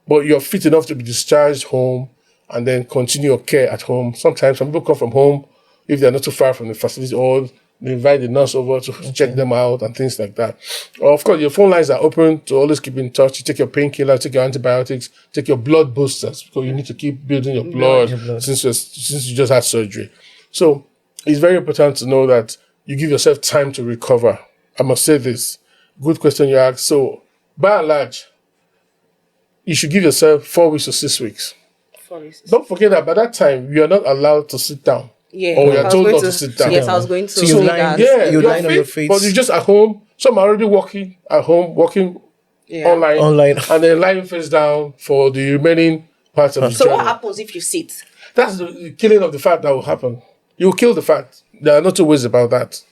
but you're fit enough to be discharged home and then continue your care at home. Sometimes some people come from home if they're not too far from the facility, or they invite the nurse over to check them out and things like that. Or of course, your phone lines are open to always keep in touch. You take your painkiller, take your antibiotics, take your blood boosters because you need to keep building your blood since you just had surgery. So it's very important to know that you give yourself time to recover. I must say this. Good question you asked. So by and large, you should give yourself 4 weeks to 6 weeks. 4 weeks. Don't forget that by that time, you are not allowed to sit down. Yeah. Or you're told not to sit down. Yes, I was going to So say you that. you're lying on your face. But you're just at home. Some are already working at home, working online, and then lying face down for the remaining parts of the So journey. what happens if you sit? That's the killing of the fat that will happen. You will kill the fat. There are no two ways about that.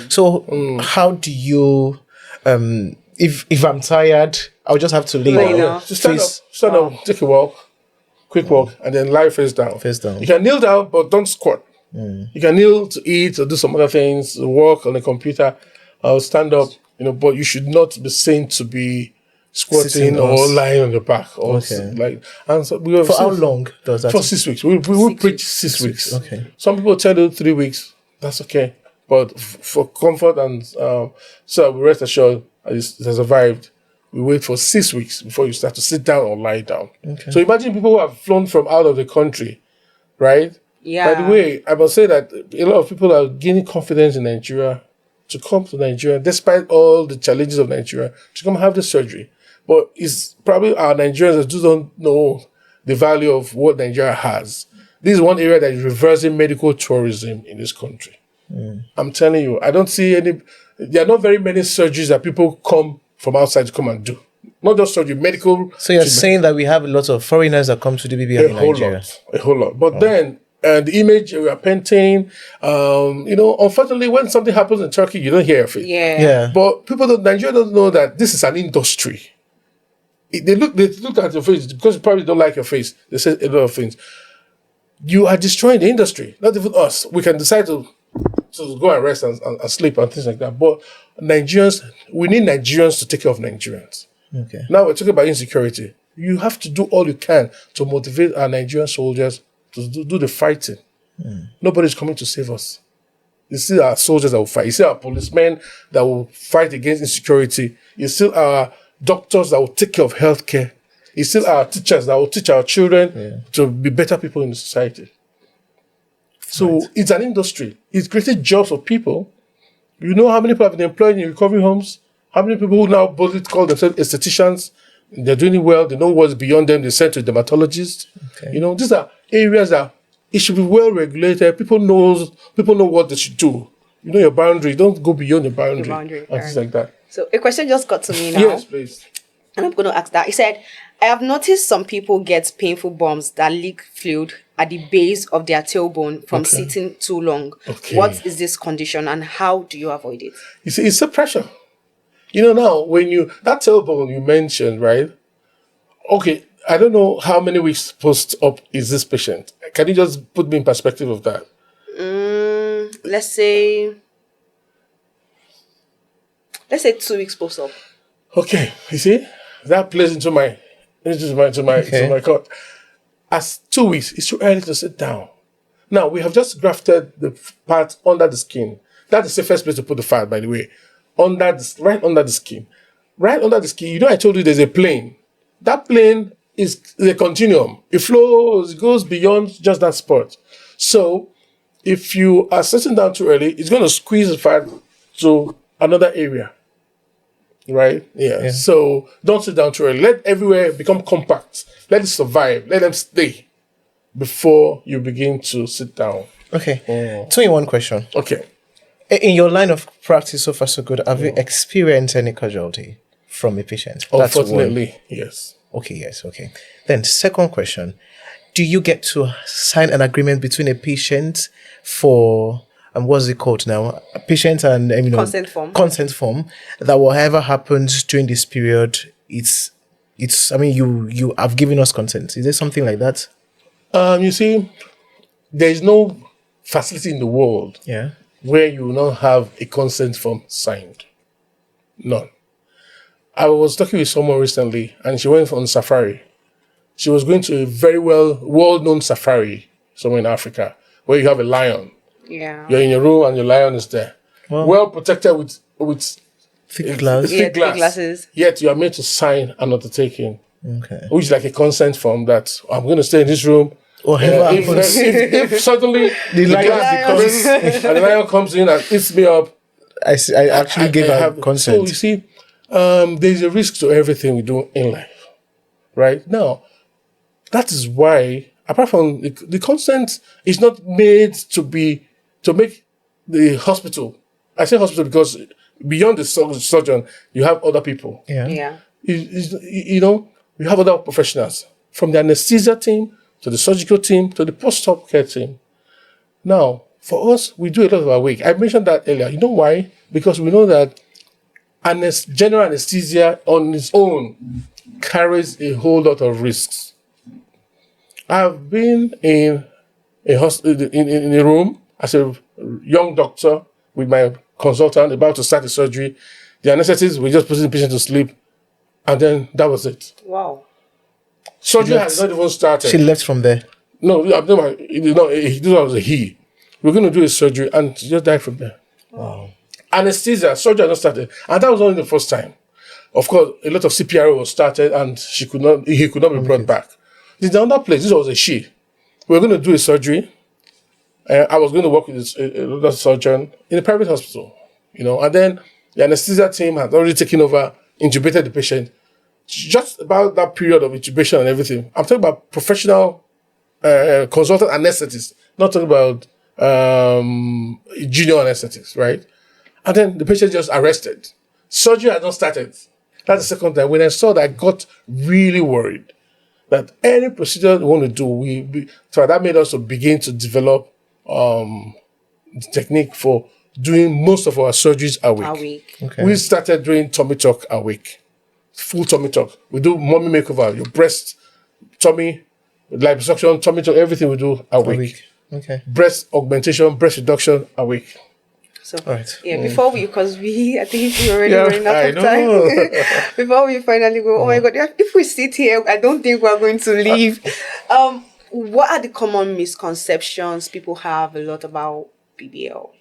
So how do you, if I'm tired, I'll just have to lay Lay down. down. Just stand up, take a walk, quick walk, and then lie face down. Face down. You can kneel down, but don't squat. You can kneel to eat or do some other things, work on the computer, or stand up, but you should not be seen to be squatting Sitting or on- lying on your back. Or and so we have For how seen- long does that? For 6 weeks. We will preach 6 weeks. Okay. Some people tell you 3 weeks. That's okay. But for comfort and so we rest assured it has survived. We wait for 6 weeks before you start to sit down or lie down. Okay. So imagine people who have flown from out of the country, right? Yeah. By the way, I must say that a lot of people are gaining confidence in Nigeria to come to Nigeria, despite all the challenges of Nigeria, to come have the surgery. But it's probably our Nigerians that just don't know the value of what Nigeria has. This is one area that is reversing medical tourism in this country. I'm telling you, I don't see there are not very many surgeries that people come from outside to come and do. Not just surgery, medical. So you're treatment. saying that we have a lot of foreigners that come to the BBL in Nigeria? A whole lot. But then the image we are painting, unfortunately, when something happens in Turkey, you don't hear of it. Yeah. But Nigeria don't know that this is an industry. They look at your face because you probably don't like your face. They say a lot of things. You are destroying the industry. Not even us. We can decide to go and rest and sleep and things like that. But Nigerians, we need Nigerians to take care of Nigerians. Okay. Now we're talking about insecurity. You have to do all you can to motivate our Nigerian soldiers to do the fighting. Nobody's coming to save us. You see our soldiers that will fight. You see our policemen that will fight against insecurity. You see our doctors that will take care of healthcare. You see our teachers that will teach our children to be better people in the society. So it's an industry. It's created jobs for people. You know how many people have been employed in recovery homes? How many people who now boldly call themselves estheticians? They're doing it well. They know what's beyond them. They send to a dermatologist. Okay. These are areas that it should be well regulated. People know what they should do. You know your boundary. Don't go beyond your boundary. And things like that. So a question just got to me now. Yes, please. And I'm going to ask that. He said, I have noticed some people get painful bumps that leak fluid at the base of their tailbone from sitting too long. Okay. What is this condition and how do you avoid it? You see, it's the pressure. Now, when that tailbone you mentioned, right? Okay, I don't know how many weeks post-op is this patient. Can you just put me in perspective of that? Let's say 2 weeks post-op. Okay, you see? That plays into my court. As 2 weeks, it's too early to sit down. Now, we have just grafted the part under the skin. That's the safest place to put the fat, by the way. Right under the skin. Right under the skin, I told you there's a plane. That plane is a continuum. It flows, it goes beyond just that spot. So, if you are sitting down too early, it's going to squeeze the fat to another area. Right? Yeah. So don't sit down too early. Let everywhere become compact. Let it survive. Let them stay before you begin to sit down. Okay. 2-in-1 question. Okay. In your line of practice so far so good, have you experienced any casualty from a patient? Unfortunately, yes. Okay, yes, okay. Then second question. Do you get to sign an agreement between a patient for what's it called now? A patient and consent form that whatever happens during this period, you have given us consent. Is there something like that? You see, there is no facility in the world where you will not have a consent form signed. None. I was talking with someone recently and she went on safari. She was going to a very well-known safari somewhere in Africa where you have a lion. Yeah. You're in your room and your lion is there. Well protected with thick glass. Thick glasses. Yet you are made to sign an undertaking. Okay. Which is like a consent form that I'm going to stay in this room. If suddenly the lion comes in and eats me up, I actually give her consent. So you see, there's a risk to everything we do in life. Right? Now, that is why, apart from the consent is not made to make the hospital. I say hospital because beyond the surgeon, you have other people. Yeah. We have other professionals from the anesthesia team to the surgical team to the post-op care team. Now, for us, we do a lot of our work. I mentioned that earlier. You know why? Because we know that general anesthesia on its own carries a whole lot of risks. I've been in a hospital in a room as a young doctor with my consultant about to start the surgery. The anesthetist, we just putting the patient to sleep, and then that was it. Wow. Surgery has not even started. She left from there. No, this was a he. We're going to do a surgery, and she just died from there. Wow. Anesthesia, surgery had not started, and that was only the first time. Of course, a lot of CPR was started, and he could not be brought back. There's another place. This was a she. We were going to do a surgery. I was going to work with another surgeon in a private hospital, and then the anesthesia team had already taken over, intubated the patient. Just about that period of intubation and everything, I'm talking about professional consultant anesthetists, not talking about junior anesthetists, right? And then the patient just arrested. Surgery had not started. That's the second time. When I saw that, I got really worried that any procedure we want to do, so that made us to begin to develop the technique for doing most of our surgeries a week. Okay. We started doing tummy tuck a week, full tummy tuck. We do mommy makeover, your breast, tummy, liposuction, tummy tuck, everything we do a week. Okay. Breast augmentation, breast reduction a week. So, Right. before I think we're already running out of time. Before we finally go, oh my God, if we sit here, I don't think we're going to leave. What are the common misconceptions people have a lot about BBL?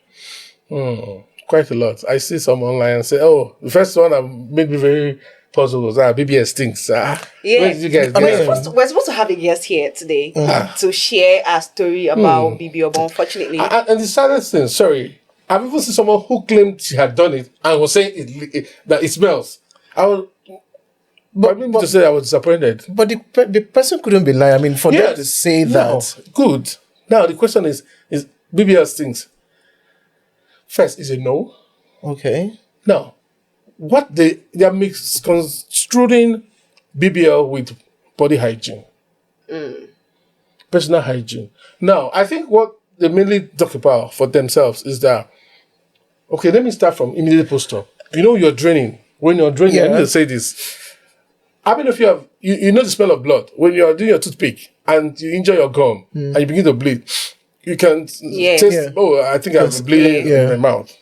Quite a lot. I see some online and say, oh, the first one that made me very puzzled was BBL stinks. Where did you guys get it? We're supposed to have a guest here today to share a story about BBL, but unfortunately... And the saddest thing, sorry, I've even seen someone who claimed she had done it and was saying that it smells. But to say I was disappointed. But the person couldn't be lying. I mean, for them to say that. Good. Now, the question is BBL stinks. First, is a no. Okay. Now, what they are misconstruing BBL with body hygiene. Personal hygiene. Now, I think what they mainly talk about for themselves is that, okay, let me start from immediate post-op. You know you're draining. When you're draining, I need to say this. How many of you have, you know the smell of blood? When you're doing your toothpick and you injure your gum and you begin to bleed, you can taste, oh, I think I'm bleeding in my mouth.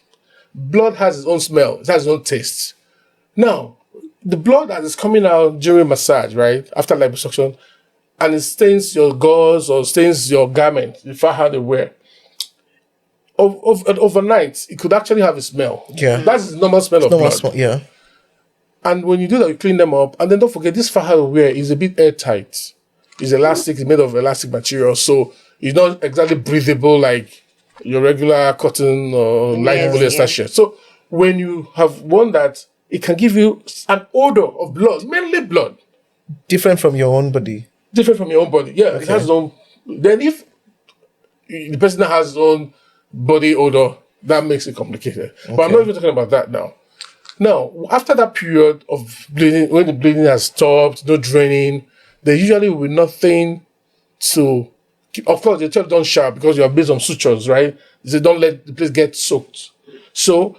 Blood has its own smell. It has its own taste. Now, the blood that is coming out during massage, right, after liposuction, and it stains your gauze or stains your garment, if I had to wear, overnight, it could actually have a smell. Yeah. That's the normal smell of blood. And when you do that, you clean them up. And then don't forget, this faja we wear is a bit airtight. It's elastic, it's made of elastic material. So it's not exactly breathable like your regular cotton or light polyester shirt. So when you have one that, it can give you an odor of blood, mainly blood. Different from your own body. Different from your own body. Yeah, it has its own. Then if the person has his own body odor, that makes it complicated. But I'm not even talking about that now. Now, after that period of bleeding, when the bleeding has stopped, no draining, there usually will be nothing to... Of course, they tell you don't shower because you are based on sutures, right? They say don't let the place get soaked. So,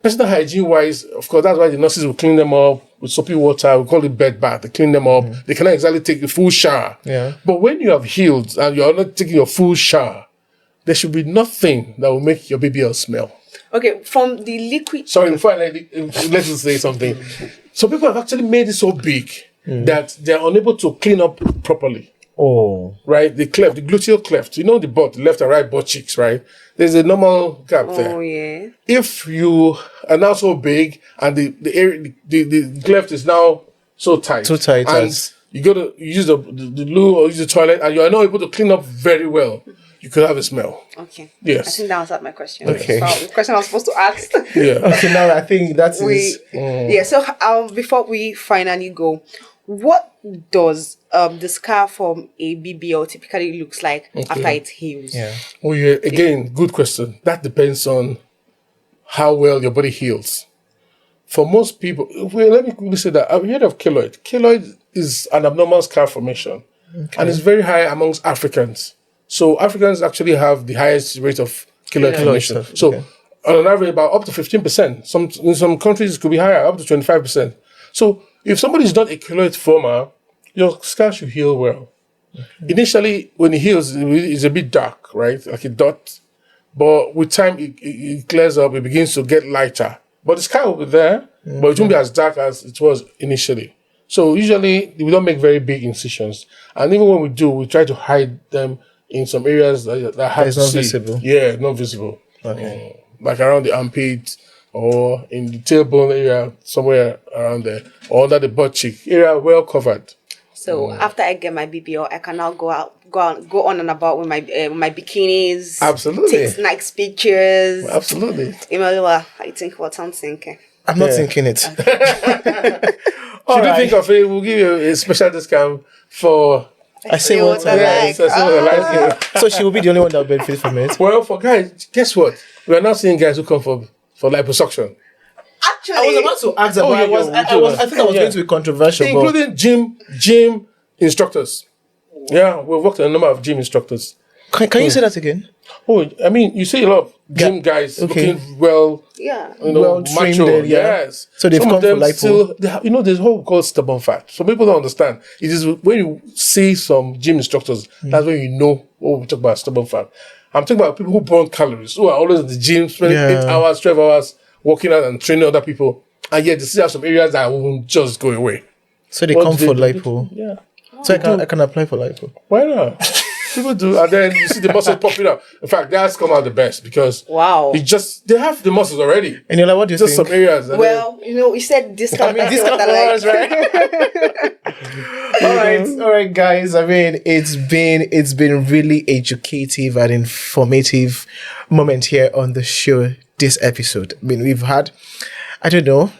personal hygiene-wise, of course, that's why the nurses will clean them up with soapy water. We call it bed bath. They clean them up. They cannot exactly take the full shower. Yeah. But when you have healed and you are not taking your full shower, there should be nothing that will make your BBL smell. Okay, from the liquid... Sorry, before I let you say something. So people have actually made it so big that they're unable to clean up properly. Oh. Right? The cleft, the gluteal cleft. You know the butt, the left and right butt cheeks, right? There's a normal gap there. Oh, yeah. If you are now so big and the cleft is now so tight. Too tight. And you go to use the loo or use the toilet and you are not able to clean up very well, you could have a smell. Okay. Yes. I think that answered my question. Okay. So, the question I was supposed to ask. Yeah. Okay, now I think that is... Yeah, so before we finally go, what does the scar from a BBL typically looks like after it heals? Yeah. Well, yeah, again, good question. That depends on how well your body heals. For most people, let me quickly say that I've heard of keloid. Keloid is an abnormal scar formation, and it's very high amongst Africans. So Africans actually have the highest rate of keloid formation. Okay. So on an average, about up to 15%. In some countries, it could be higher, up to 25%. So if somebody is not a keloid former, your scar should heal well. Initially, when it heals, it's a bit dark, right? Like a dot. But with time, it clears up. It begins to get lighter. But the scar will be there, but it won't be as dark as it was initially. So usually, we don't make very big incisions. And even when we do, we try to hide them in some areas that have it's to not see. visible. Yeah, not visible. Okay. Like around the armpit or in the tailbone area, somewhere around there, or under the butt cheek area, well covered. So after I get my BBL, I can now go on and about with my bikinis. Absolutely. Take nice pictures. Absolutely. Imelua, I think what I'm thinking. I'm not thinking it. Should you think of it, we'll give you a special discount for... I say what I like. So she will be the only one that will benefit from it. Well, for guys, guess what? We are now seeing guys who come for liposuction. Actually, I was about to ask about. yeah, I think I was going to be controversial, but including gym instructors. Yeah, we've worked with a number of gym instructors. can you say that again? Oh, I mean, you see a lot of gym guys okay. looking well, yeah. Well trained, macho. yeah. Yes. So they've Some come of them for lipo. still, there's a whole called stubborn fat. So people don't understand. It is when you see some gym instructors, that's when you know what we talk about stubborn fat. I'm talking about people who burn calories, who are always in the gym, spending 8 hours, 12 hours working out and training other people, and yet they still have some areas that won't just go away. So they What come do for they do? lipo. Yeah. So I can apply for lipo. Why not? People do, and then you see the muscles popping up. In fact, guys come out the best because Wow. they have the muscles already. And you're like, what do you Just think? some areas. And Well, you said this kind of This kind of hours, right? All right, guys. I mean, it's been really educative and informative moment here on the show this episode. I mean, we've had, I don't know,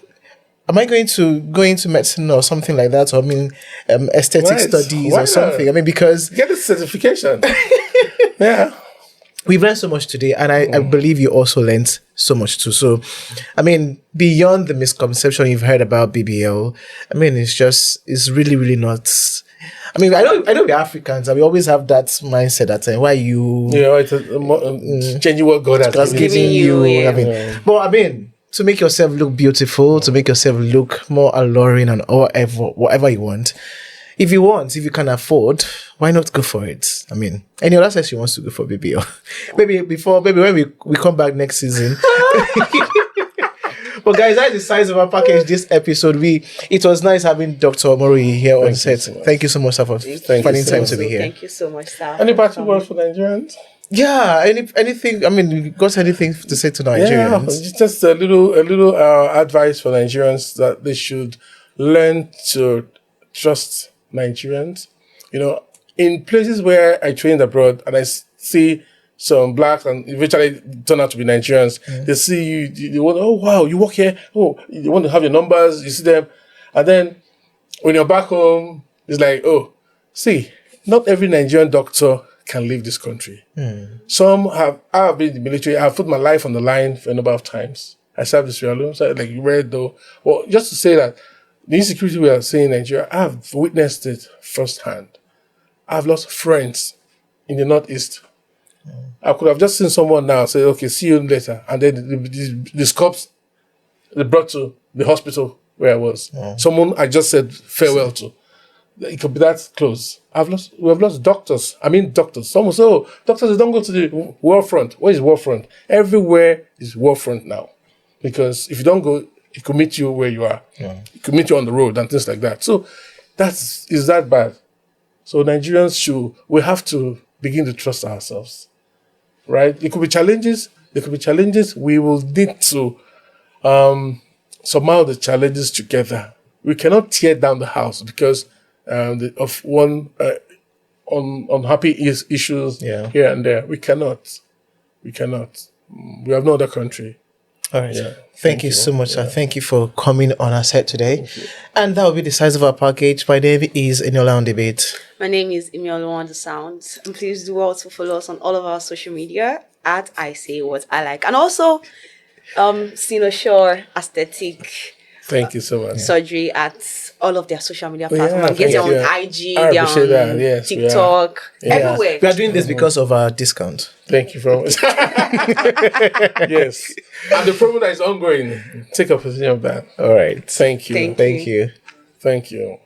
am I going to go into medicine or something like that? Or I mean, aesthetic Right. studies Why or something. not? I mean, because get the certification. Yeah. we've learned so much today, and I believe you also learned so much too. So, I mean, beyond the misconception you've heard about BBL, I mean, it's really, really not. I mean, I know we're Africans, and we always have that mindset that why you Changing what God has God's given giving you, you. yeah. I mean, but I mean, to make yourself look beautiful, to make yourself look more alluring, and whatever you want. If you can afford, why not go for it? I mean, any other says she wants to go for BBL. maybe when we come back next season. But guys, that's the size of our package this episode. It was nice having Dr. Omoruyi here on set. Thank you so much, sir, for finding time to be here. Thank you so much, sir. Any parting words for Nigerians? Yeah, anything. I mean, you got anything to say to Nigerians? Yeah, just a little advice for Nigerians that they should learn to trust Nigerians. In places where I trained abroad and I see some blacks and eventually turn out to be Nigerians, they see you, they want, oh wow, you work here, oh, you want to have your numbers, you see them, and then when you're back home, it's like, oh, see, not every Nigerian doctor can leave this country. I have been in the military, I've put my life on the line for a number of times. I served this realm, so like you read though. Well, just to say that the insecurity we are seeing in Nigeria, I have witnessed it firsthand. I've lost friends in the Northeast. I could have just seen someone now say, okay, see you later. And then the cops, they brought to the hospital where I was. Someone I just said farewell to. It could be that close. We have lost doctors. I mean doctors. Someone say, oh, doctors don't go to the war front. What is war front? Everywhere is war front now. Because if you don't go, it could meet you where you are. It could meet you on the road and things like that. So is that bad? So Nigerians we have to begin to trust ourselves. Right? There could be challenges. We will need to surmount the challenges together. We cannot tear down the house because of one unhappy issues here and there. We cannot. We have no other country. All right. Yeah. Thank you so much, sir. Thank you for coming on our set today. And that will be the size of our package. My name is Eniola on Debate. My name is Imiolo on the Sound. And please do also follow us on all of our social media at I Say What I Like. And also, Shore Aesthetic Thank you so much. Surgery at all of their social media platforms. And get thank them you. on IG, I they're appreciate that. on Yes, we are. TikTok, everywhere. We are doing this because of our discount. Thank you very much. Yes. And the program that is ongoing, take a position of that. All right. Thank you. Thank Thank you. Thank you.